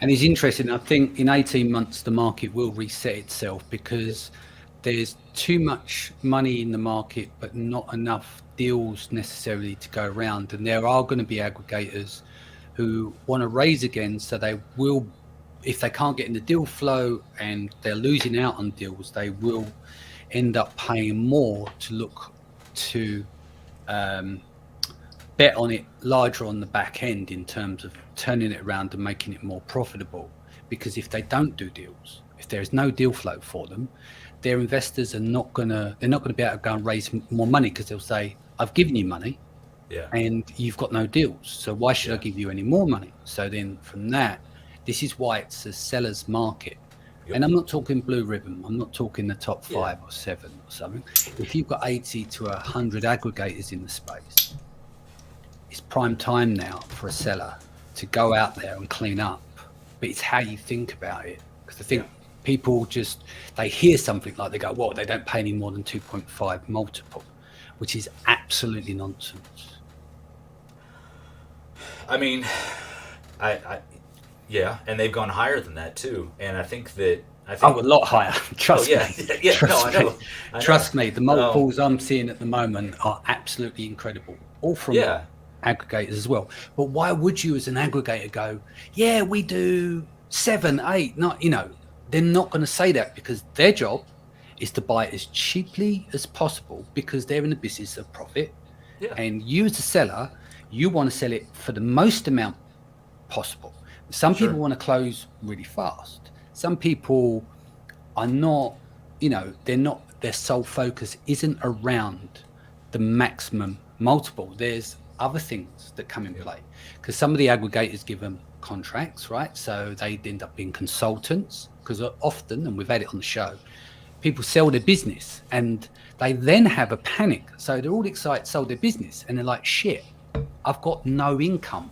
And it's interesting. I think in 18 months, the market will reset itself because there's too much money in the market, but not enough deals necessarily to go around. And there are going to be aggregators who want to raise again. So they will, if they can't get in the deal flow and they're losing out on deals, they will end up paying more to look to bet on it larger on the back end in terms of turning it around and making it more profitable. Because if they don't do deals, if there's no deal flow for them, their investors are not gonna be able to go and raise more money, because they'll say, I've given you money and you've got no deals, so why should I give you any more money? So then from that, this is why it's a seller's market. And I'm not talking blue ribbon, I'm not talking the top 5 or 7 or something. If you've got 80 to 100 aggregators in the space, it's prime time now for a seller to go out there and clean up. But it's how you think about it, because I think people they hear something like, they go, well, they don't pay any more than 2.5 multiple, which is absolutely nonsense. I mean, and they've gone higher than that too. And I think a lot higher. Trust me. Trust me. The multiples I'm seeing at the moment are absolutely incredible. All from aggregators as well. But why would you, as an aggregator, go, yeah, we do 7, 8, not, they're not going to say that, because their job is to buy it as cheaply as possible, because they're in the business of profit. And you, as a seller, you want to sell it for the most amount possible. Some people want to close really fast. Some people are not, their sole focus isn't around the maximum multiple. There's other things that come in play, because some of the aggregators give them contracts, right? So they end up being consultants, because often, and we've had it on the show, people sell their business and they then have a panic. So they're all excited, sold their business, and they're like, shit, I've got no income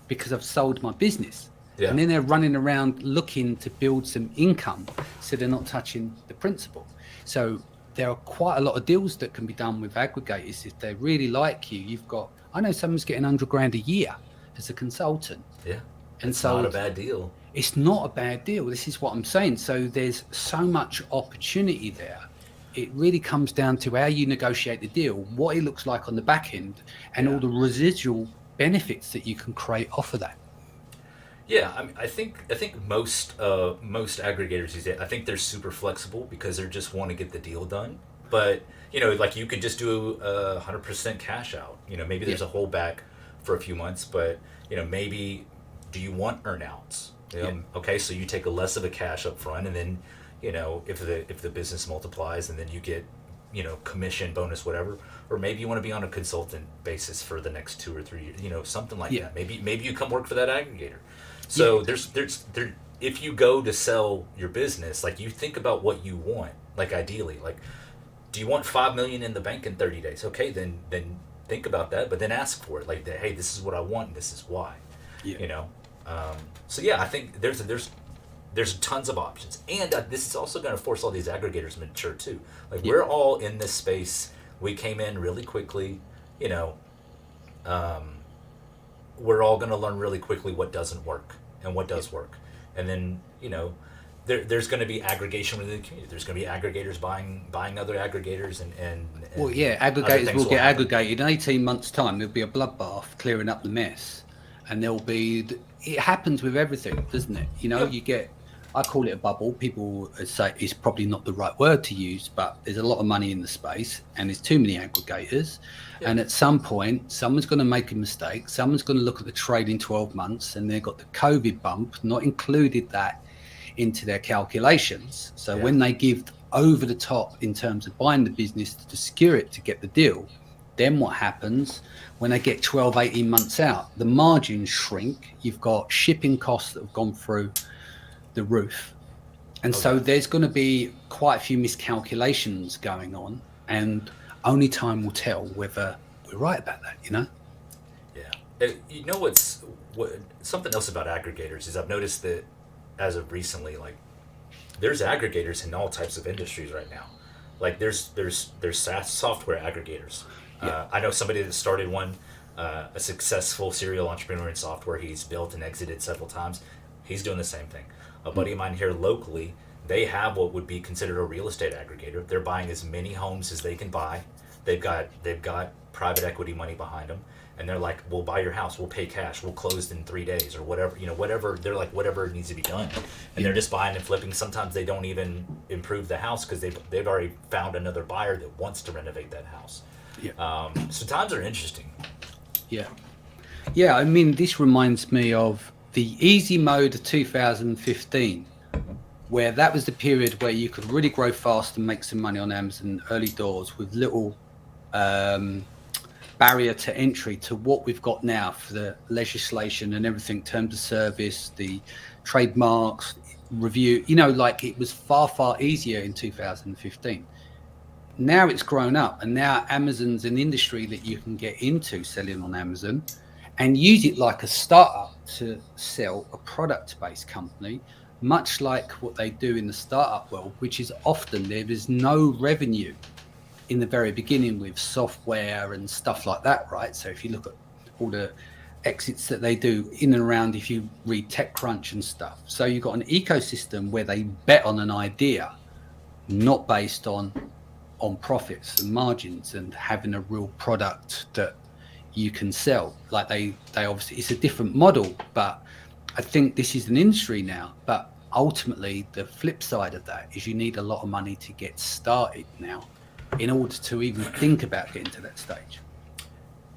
because I've sold my business. Yeah. And then they're running around looking to build some income, so they're not touching the principal. So there are quite a lot of deals that can be done with aggregators if they really like you. I know someone's getting 100 grand a year as a consultant. Yeah. And it's so not a bad deal. It's not a bad deal. This is what I'm saying. So there's so much opportunity there. It really comes down to how you negotiate the deal, what it looks like on the back end, and all the residual benefits that you can create off of that. Yeah, I mean, I think most aggregators these days, I think they're super flexible because they just want to get the deal done. But like you could just do 100% cash out. Maybe there's a holdback for a few months, but maybe do you want earnouts? Okay, so you take a less of a cash up front, and then if the business multiplies, and then you get commission, bonus, whatever. Or maybe you want to be on a consultant basis for the next 2 or 3 years, something like that. Maybe you come work for that aggregator. So there's if you go to sell your business, like you think about what you want, like ideally, like do you want 5 million in the bank in 30 days? Okay, then think about that, but then ask for it. Like, hey, this is what I want, and this is why. So I think there's tons of options, and this is also going to force all these aggregators to mature too. Like we're all in this space. We came in really quickly. We're all going to learn really quickly what doesn't work and what does work, and then there's going to be aggregation within the community. There's going to be aggregators buying other aggregators, and aggregators will get aggregated in 18 months' time. There'll be a bloodbath clearing up the mess, and there'll be. It happens with everything, doesn't it? You get. I call it a bubble. People say it's probably not the right word to use, but there's a lot of money in the space, and there's too many aggregators. Yeah. And at some point, someone's going to make a mistake. Someone's going to look at the trailing 12 months, and they've got the COVID bump, not included that into their calculations. So when they give over the top in terms of buying the business to secure it to get the deal, then what happens when they get 12, 18 months out? The margins shrink. You've got shipping costs that have gone through the roof. And so there's going to be quite a few miscalculations going on, and only time will tell whether we're right about that, Yeah. Something else about aggregators is I've noticed that as of recently, like there's aggregators in all types of industries right now. Like there's SaaS software aggregators. I know somebody that started one, a successful serial entrepreneur in software. He's built and exited several times. He's doing the same thing. A buddy of mine here locally, they have what would be considered a real estate aggregator. They're buying as many homes as they can buy. They've got private equity money behind them, and they're like, "We'll buy your house. We'll pay cash. We'll close in 3 days or whatever. Whatever." They're like, "Whatever needs to be done," and they're just buying and flipping. Sometimes they don't even improve the house because they've already found another buyer that wants to renovate that house. So times are interesting. I mean, this reminds me of the easy mode of 2015, where that was the period where you could really grow fast and make some money on Amazon early doors with little barrier to entry to what we've got now for the legislation and everything, terms of service, the trademarks, review, like it was far, far easier in 2015. Now it's grown up, and now Amazon's an industry that you can get into selling on Amazon and use it like a startup to sell a product-based company, much like what they do in the startup world, which is often there is no revenue in the very beginning with software and stuff like that, right? So if you look at all the exits that they do in and around, if you read TechCrunch and stuff, so you've got an ecosystem where they bet on an idea, not based on profits and margins and having a real product that you can sell. Like they obviously, it's a different model, but I think this is an industry now. But ultimately, the flip side of that is you need a lot of money to get started now in order to even think about getting to that stage.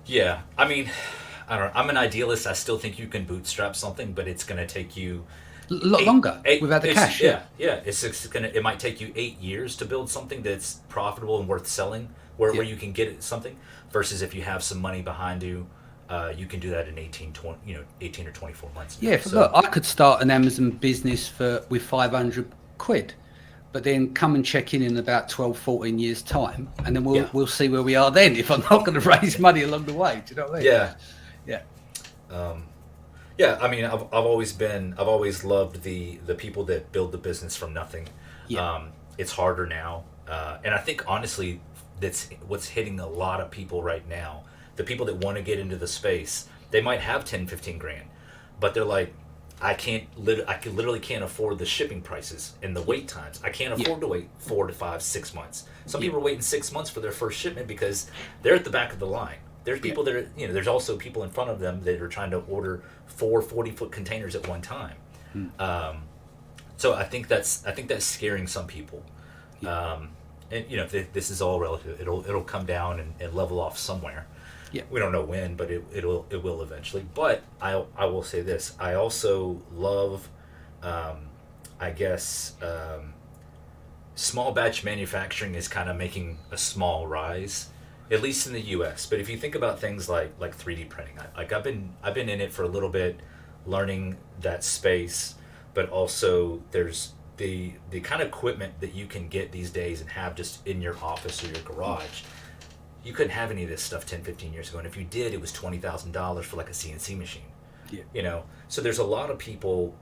Yeah, I mean, I don't know. I'm an idealist. I still think you can bootstrap something, but it's going to take you a lot longer without the cash. It might take you 8 years to build something that's profitable and worth selling, where you can get something, versus if you have some money behind you, you can do that in 18 or 24 months. Look, I could start an Amazon business with 500 quid, but then come and check in about 12, 14 years time, and then we'll see where we are then if I'm not going to raise money along the way. Do you know what I mean? Yeah, I mean, I've always loved the people that build the business from nothing. Yeah, It's harder now, and I think honestly, that's what's hitting a lot of people right now. The people that want to get into the space, they might have 10, 15 grand, but they're like, literally can't afford the shipping prices and the wait times. I can't yeah, afford to wait 4 to 5, 6 months. Some yeah, people are waiting 6 months for their first shipment because they're at the back of the line. There's yeah. people that are, there's also people in front of them that are trying to order 4 40-foot containers at one time. Mm, So I think that's scaring some people. yeah, And this is all relative. It'll come down and level off somewhere. yeah. We don't know when, but it will eventually. But I will say this. I also love, I guess, small batch manufacturing is kind of making a small rise, at least in the U.S. But if you think about things like 3D printing, I've been in it for a little bit, learning that space, but also there's the kind of equipment that you can get these days and have just in your office or your garage. You couldn't have any of this stuff 10, 15 years ago, and if you did, it was $20,000 for like a CNC machine. Yeah. So there's a lot of people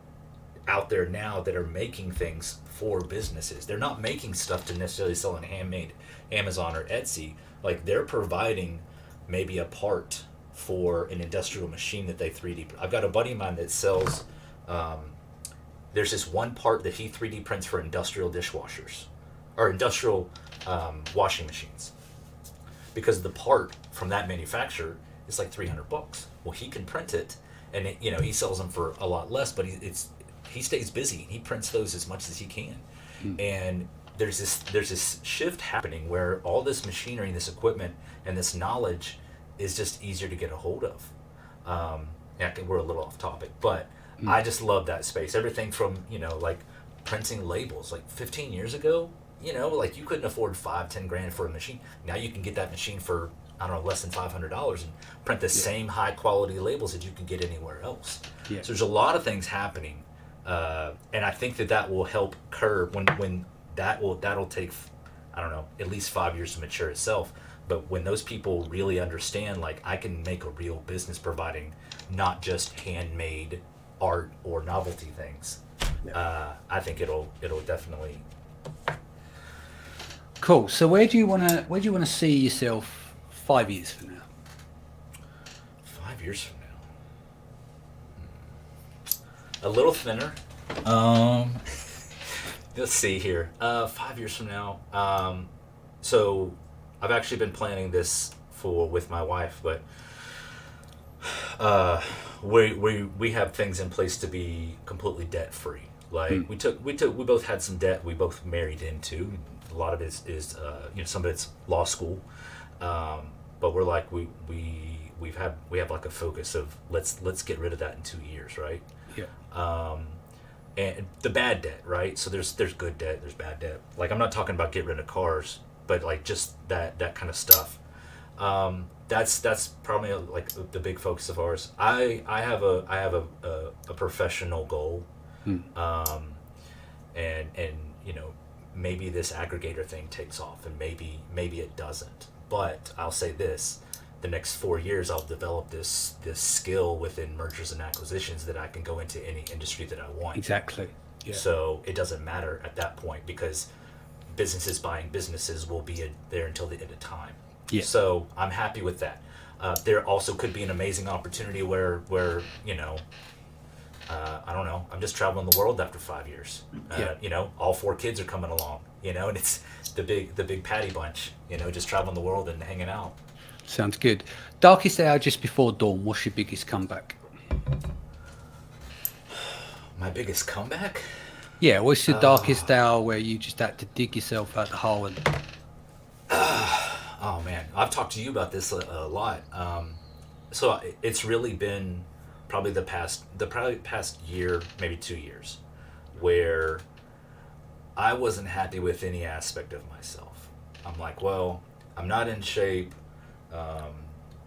out there now that are making things for businesses. They're not making stuff to necessarily sell on handmade Amazon or Etsy. Like they're providing maybe a part for an industrial machine that they 3D. I've got a buddy of mine that sells. There's this one part that he 3D prints for industrial dishwashers or industrial washing machines, because the part from that manufacturer is like $300. Well, he can print it, and he sells them for a lot less, but he stays busy. He prints those as much as he can, Mm, and there's this shift happening where all this machinery and this equipment and this knowledge is just easier to get a hold of. Yeah, we're a little off topic, but mm. I just love that space. Everything from like printing labels. Like 15 years ago, like you couldn't afford 5, 10 grand for a machine. Now you can get that machine for, I don't know, less than $500 and print the Yeah, same high quality labels that you can get anywhere else. yeah. So there's a lot of things happening, and I think that will help curb when that'll take, I don't know, at least 5 years to mature itself. But when those people really understand, like I can make a real business providing not just handmade art or novelty things, Yeah. I think it'll definitely. Cool. So where do you wanna see yourself 5 years from now? 5 years from now, a little thinner. Um, let's see here. 5 years from now. So I've actually been planning this with my wife, but uh, we have things in place to be completely debt free. Like Mm, we both had some debt. We both married into. A lot of it is some of it's law school, but we're like we have like a focus of let's get rid of that in 2 years, right? yeah. Um, and the bad debt, right? So there's good debt, there's bad debt. Like I'm not talking about get rid of cars, but like just that kind of stuff. That's probably like the big focus of ours. I have a professional goal, Mm, and maybe this aggregator thing takes off, and maybe it doesn't. But I'll say this: the next 4 years, I'll develop this skill within mergers and acquisitions that I can go into any industry that I want. exactly. Yeah. So it doesn't matter at that point because businesses buying businesses will be there until the end of time. Yeah. So I'm happy with that. There also could be an amazing opportunity where I don't know. I'm just traveling the world after 5 years. Yeah. All 4 kids are coming along. And it's the big Patty bunch. Just traveling the world and hanging out. Sounds good. Darkest hour just before dawn. What's your biggest comeback? My biggest comeback? Yeah. What's your darkest hour where you just had to dig yourself out the hole and Oh man, I've talked to you about this a lot. So it's really been probably the past year, maybe 2 years, where I wasn't happy with any aspect of myself. I'm like, well, I'm not in shape. Um,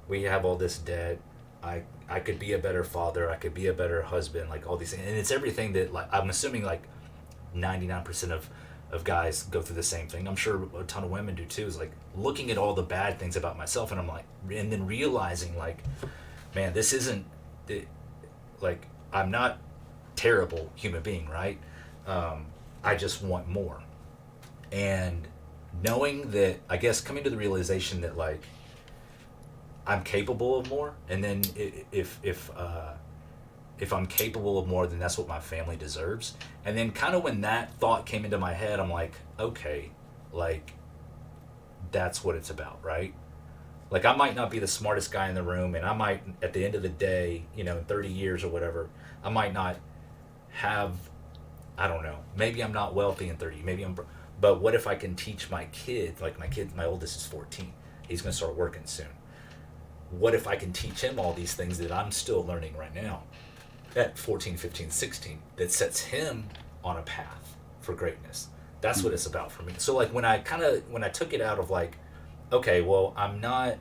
we have all this debt. I could be a better father. I could be a better husband. Like all these things, and it's everything that like I'm assuming like 99% of guys go through the same thing. I'm sure a ton of women do too. Is like looking at all the bad things about myself, and I'm like, and then realizing like, man, this isn't. like I'm not terrible human being, right? I just want more. And knowing that, I guess coming to the realization that like I'm capable of more, and then if I'm capable of more, then that's what my family deserves. And then kind of when that thought came into my head, I'm like, okay, like that's what it's about, right? Like I might not be the smartest guy in the room, and I might at the end of the day, you know, in 30 years or whatever, I might not have, I don't know, maybe I'm not wealthy in 30, maybe but what if I can teach my kid, like my oldest is 14, he's going to start working soon. What if I can teach him all these things that I'm still learning right now at 14, 15, 16, that sets him on a path for greatness? That's what it's about for me. So like when I took it out of like, okay, well, I'm not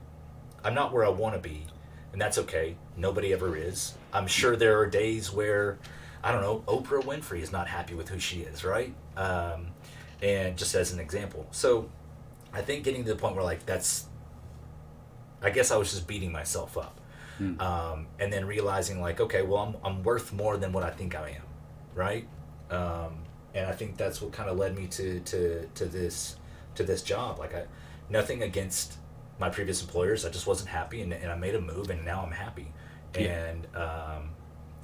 where I want to be, and that's okay. Nobody ever is. I'm sure there are days where, I don't know, Oprah Winfrey is not happy with who she is, right? And just as an example. So I think getting to the point where like I guess I was just beating myself up. And then realizing like, okay, well, I'm worth more than what I think I am, right? And I think that's what kind of led me to this job. Like nothing against my previous employers. I just wasn't happy, and I made a move, and now I'm happy. Yeah. And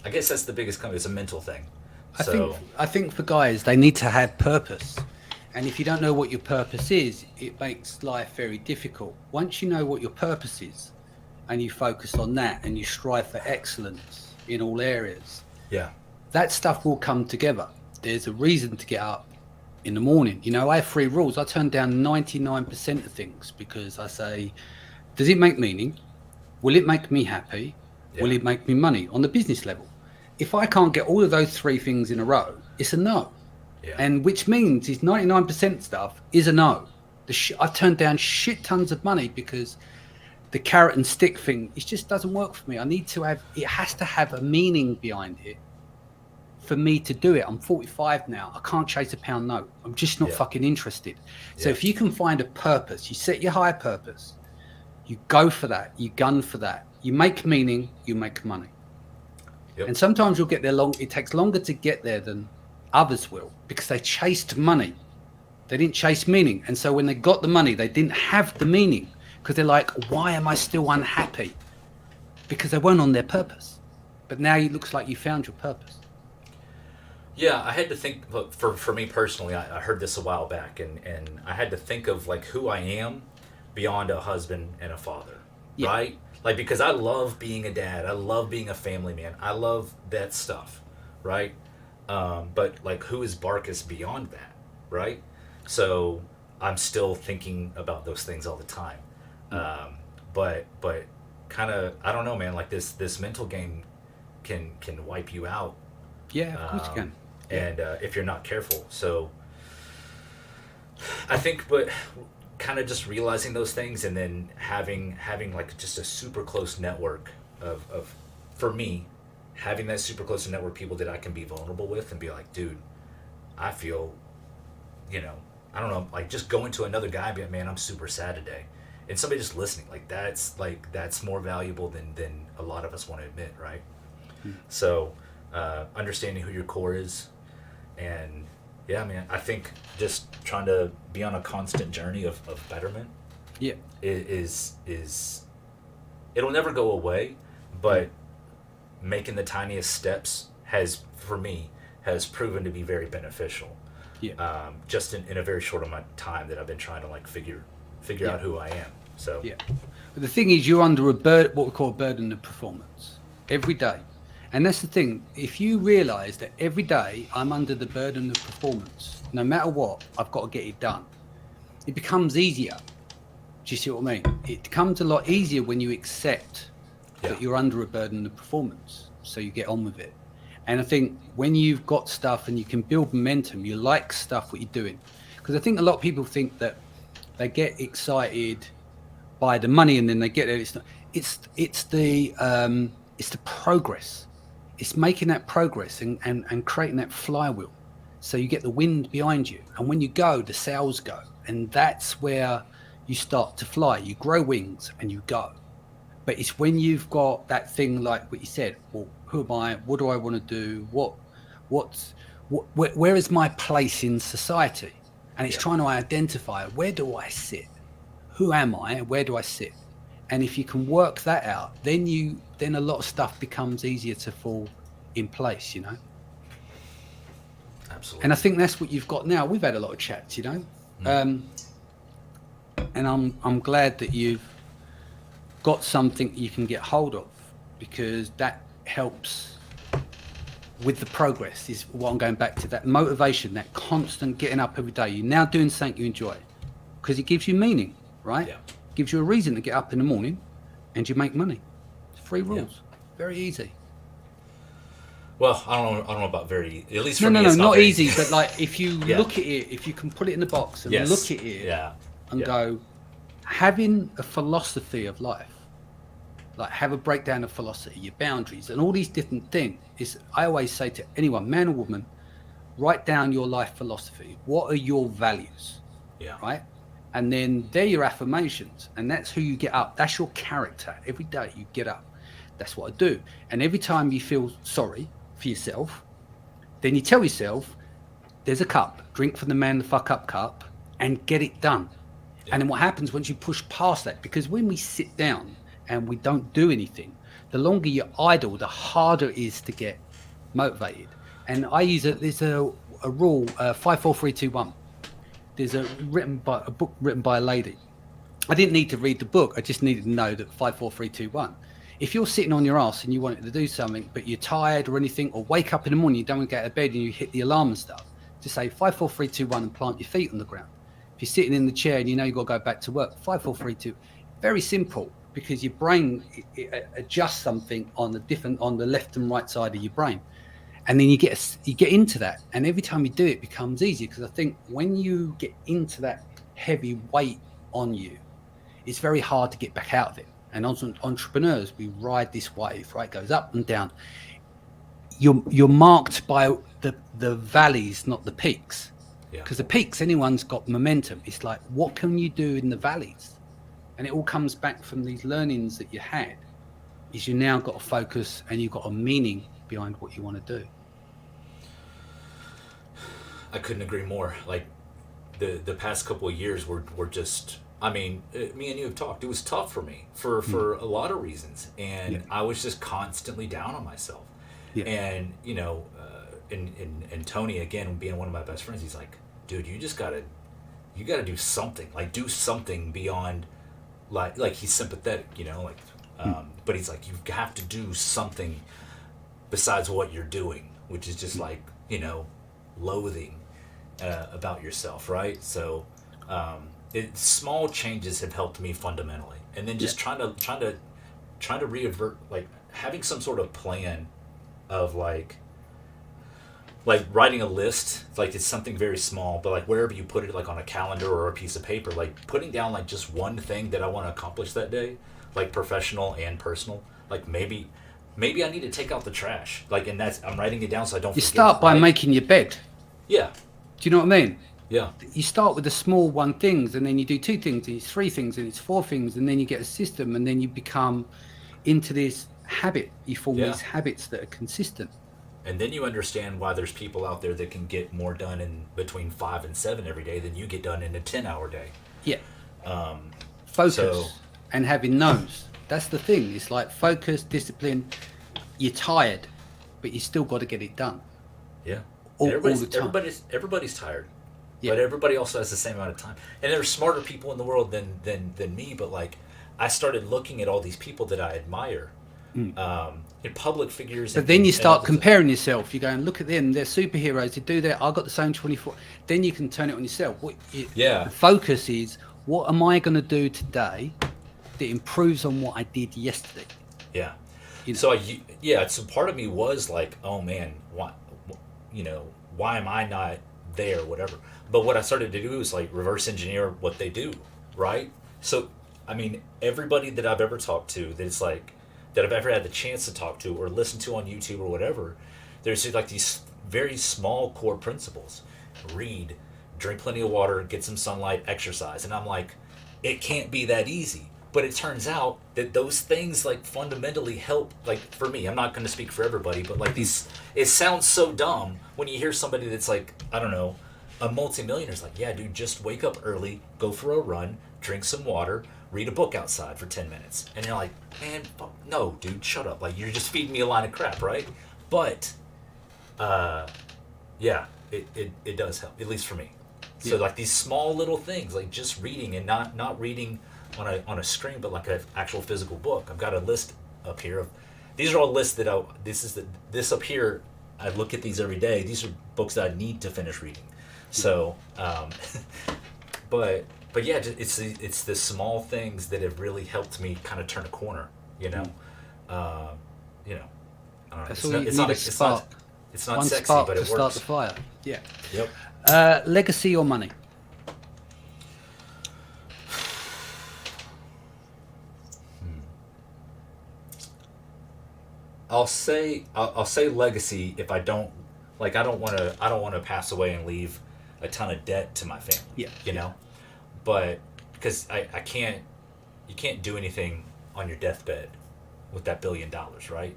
I guess that's the biggest it's a mental thing. I think for guys, they need to have purpose. And if you don't know what your purpose is, it makes life very difficult. Once you know what your purpose is, and you focus on that, and you strive for excellence in all areas, yeah, that stuff will come together. There's a reason to get up in the morning. You know, I have 3 rules. I turn down 99% of things because I say, does it make meaning? Will it make me happy? Yeah. Will it make me money on the business level? If I can't get all of those 3 things in a row, it's a no. Yeah. And which means is 99% stuff is a no. I've turned down shit tons of money because the carrot and stick thing, it just doesn't work for me. It has to have a meaning behind it for me to do it. I'm 45 now. I can't chase a pound note. I'm just not fucking interested. So if you can find a purpose, you set your higher purpose, you go for that, you gun for that, you make meaning, you make money. Yep. And sometimes you'll get there it takes longer to get there than others will, because they chased money. They didn't chase meaning. And so when they got the money, they didn't have the meaning, because they're like, why am I still unhappy? Because they weren't on their purpose. But now it looks like you found your purpose. Yeah, I had to think, look, for me personally, I heard this a while back, and I had to think of like who I am beyond a husband and a father, right? Like, because I love being a dad. I love being a family man. I love that stuff, right? But like, who is Barcus beyond that, right? So I'm still thinking about those things all the time. But kind of, I don't know, man, like this mental game can wipe you out. Yeah, of course you can. And if you're not careful. So I think, but kind of just realizing those things, and then having like just a super close network of for me, having that super close network of people that I can be vulnerable with and be like, dude, I feel, you know, I don't know, like just going to another guy and be like, man, I'm super sad today. And somebody just listening, that's more valuable than a lot of us want to admit, right? So understanding who your core is, and yeah, man, I think just trying to be on a constant journey of betterment is it'll never go away, but making the tiniest steps has proven to be very beneficial. Just in a very short amount of time that I've been trying to like figure out who I am. So but the thing is, you're under what we call a burden of performance every day. And that's the thing. If you realize that every day I'm under the burden of performance, no matter what, I've got to get it done, it becomes easier. Do you see what I mean? It becomes a lot easier when you accept that you're under a burden of performance. So you get on with it. And I think when you've got stuff and you can build momentum, you like stuff what you're doing. Because I think a lot of people think that they get excited by the money and then they get there. It's the progress. It's making that progress and creating that flywheel. So you get the wind behind you. And when you go, the sails go. And that's where you start to fly. You grow wings and you go. But it's when you've got that thing like what you said. Well, who am I? What do I want to do? Where is my place in society? And it's trying to identify, where do I sit? Who am I? Where do I sit? And if you can work that out, then a lot of stuff becomes easier to fall in place, you know. Absolutely. And I think that's what you've got now. We've had a lot of chats, you know, and I'm glad that you've got something you can get hold of, because that helps with the progress. Is what I'm going back to, that motivation, that constant getting up every day. You're now doing something you enjoy because it gives you meaning, right? Yeah. Gives you a reason to get up in the morning, and you make money. It's 3 rules, very easy. Well, I don't know about very, at least for No, me, no, it's not very easy, but like if you look at it, if you can put it in the box and look at it and go, having a philosophy of life, like have a breakdown of philosophy, your boundaries and all these different things, is I always say to anyone, man or woman, write down your life philosophy. What are your values? Yeah. Right? And then they're your affirmations, and that's who you get up. That's your character. Every day you get up. That's what I do. And every time you feel sorry for yourself, then you tell yourself, there's a cup, drink from the man the fuck up cup, and get it done. Yeah. And then what happens once you push past that, because when we sit down and we don't do anything, the longer you're idle, the harder it is to get motivated. And I use there's a rule, 5, 4, 3, 2, 1. There's a book written by a lady. I didn't need to read the book. I just needed to know that 5, 4, 3, 2, 1. If you're sitting on your ass and you wanted to do something, but you're tired or anything, or wake up in the morning, you don't want to get out of bed and you hit the alarm and stuff, just say 5, 4, 3, 2, 1 and plant your feet on the ground. If you're sitting in the chair and you know you've got to go back to work, 5, 4, 3, 2. Very simple, because your brain it adjusts something on the left and right side of your brain. And then you get into that, and every time you do it, becomes easier. Because I think when you get into that heavy weight on you, it's very hard to get back out of it. And as entrepreneurs, we ride this wave, right? It goes up and down. You're marked by the valleys, not the peaks. Because the peaks, anyone's got momentum. It's like, what can you do in the valleys? And it all comes back from these learnings that you had. Is you now got a focus and you've got a meaning behind what you want to do. I couldn't agree more. Like the past couple of years were just, I mean, me and you have talked. It was tough for me for a lot of reasons, and I was just constantly down on myself. Yeah. And you know, and Tony, again, being one of my best friends, he's like, dude, you gotta do something. Like, do something beyond, like he's sympathetic, you know, like, but he's like, you have to do something besides what you're doing, which is just like, you know, loathing about yourself, right? So small changes have helped me fundamentally, and then just trying to reavert, like having some sort of plan of like writing a list. Like, it's something very small, but like wherever you put it, like on a calendar or a piece of paper, like putting down like just one thing that I want to accomplish that day, like professional and personal. Like maybe I need to take out the trash. Like, and I'm writing it down so I don't forget. You start by making your bed. Yeah. Do you know what I mean? Yeah. You start with the small one things, and then you do 2 things, and it's 3 things, and it's 4 things, and then you get a system, and then you become into this habit. You form these habits that are consistent. And then you understand why there's people out there that can get more done in between 5 and 7 every day than you get done in a 10-hour day. Yeah. Focus and having those. That's the thing. It's like focus, discipline. You're tired, but you still got to get it done. Yeah. All the time. Everybody's tired. Yeah. But everybody also has the same amount of time. And there are smarter people in the world than me, but like I started looking at all these people that I admire. In public figures. But then you start comparing yourself. You're going, look at them, they're superheroes, they do that, I got the same 24. Then you can turn it on yourself. The focus is, what am I going to do today that improves on what I did yesterday? Yeah. You know? So part of me was like, oh man, why am I not there, whatever. But what I started to do is like reverse engineer what they do, right? So, I mean, everybody that I've ever talked to that's like, that I've ever had the chance to talk to or listen to on YouTube or whatever, there's like these very small core principles. Read, drink plenty of water, get some sunlight, exercise. And I'm like, it can't be that easy. But it turns out that those things like fundamentally help. Like for me, I'm not going to speak for everybody, but like these, it sounds so dumb when you hear somebody that's like, I don't know, a multimillionaire's like, yeah, dude, just wake up early, go for a run, drink some water, read a book outside for 10 minutes. And you're like, man, no, dude, shut up. Like, you're just feeding me a line of crap, right? But, yeah, it does help, at least for me. So, like, these small little things, like just reading and not reading on a screen, but like an actual physical book. I've got a list up here of, these are all lists that this up here, I look at these every day. These are books that I need to finish reading. So, but yeah, it's the small things that have really helped me kind of turn a corner. You know, I don't know. That's all you need, a spark. It's not One sexy, spark but to it start works. the fire. Yeah. Yep. Legacy or money? I'll say legacy if I don't want to pass away and leave a ton of debt to my family. Yeah. You know, but because I can't, you can't do anything on your deathbed with that $1 billion, right?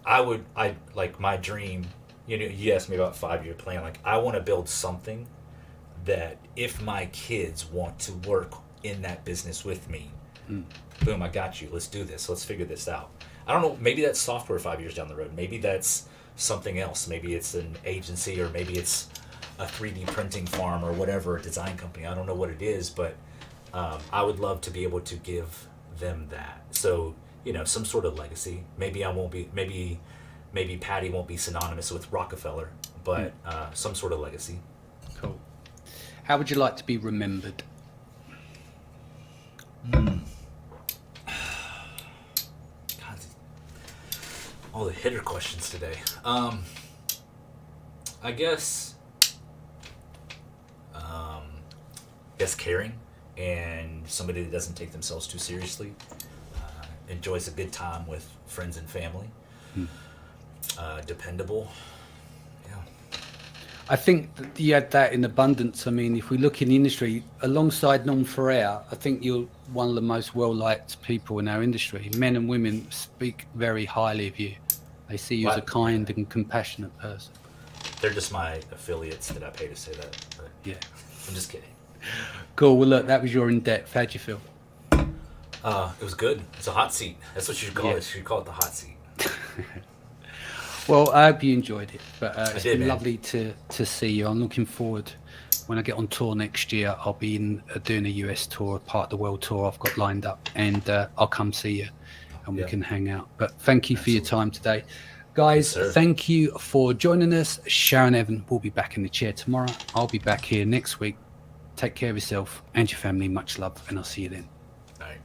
I like my dream. You know, you asked me about 5-year plan. Like, I want to build something that if my kids want to work in that business with me, boom, I got you. Let's do this. Let's figure this out. I don't know. Maybe that's software 5 years down the road. Maybe that's something else. Maybe it's an agency, or maybe it's a 3D printing farm, or whatever, a design company. I don't know what it is, but I would love to be able to give them that. So, you know, some sort of legacy. Maybe I won't be. Maybe Patty won't be synonymous with Rockefeller, but some sort of legacy. Cool. How would you like to be remembered? God, all the hitter questions today. I guess caring, and somebody that doesn't take themselves too seriously, enjoys a good time with friends and family, dependable. Yeah. I think that you had that in abundance. I mean, if we look in the industry, alongside Norm Ferrer, I think you're one of the most well-liked people in our industry. Men and women speak very highly of you. They see you as a kind and compassionate person. They're just my affiliates that I pay to say that. But Yeah. I'm just kidding. Cool. Well, look, that was your in-depth. How'd you feel? It was good. It's a hot seat. That's what you should call it. You should call it the hot seat. Well, I hope you enjoyed it. But it's did, been man. lovely to see you. I'm looking forward. When I get on tour next year, I'll be doing a US tour, part of the world tour I've got lined up, and I'll come see you, and we can hang out. But thank you for your time today. Guys, Yes, thank you for joining us. Sharon Evan will be back in the chair tomorrow. I'll be back here next week. Take care of yourself and your family. Much love, and I'll see you then. All right.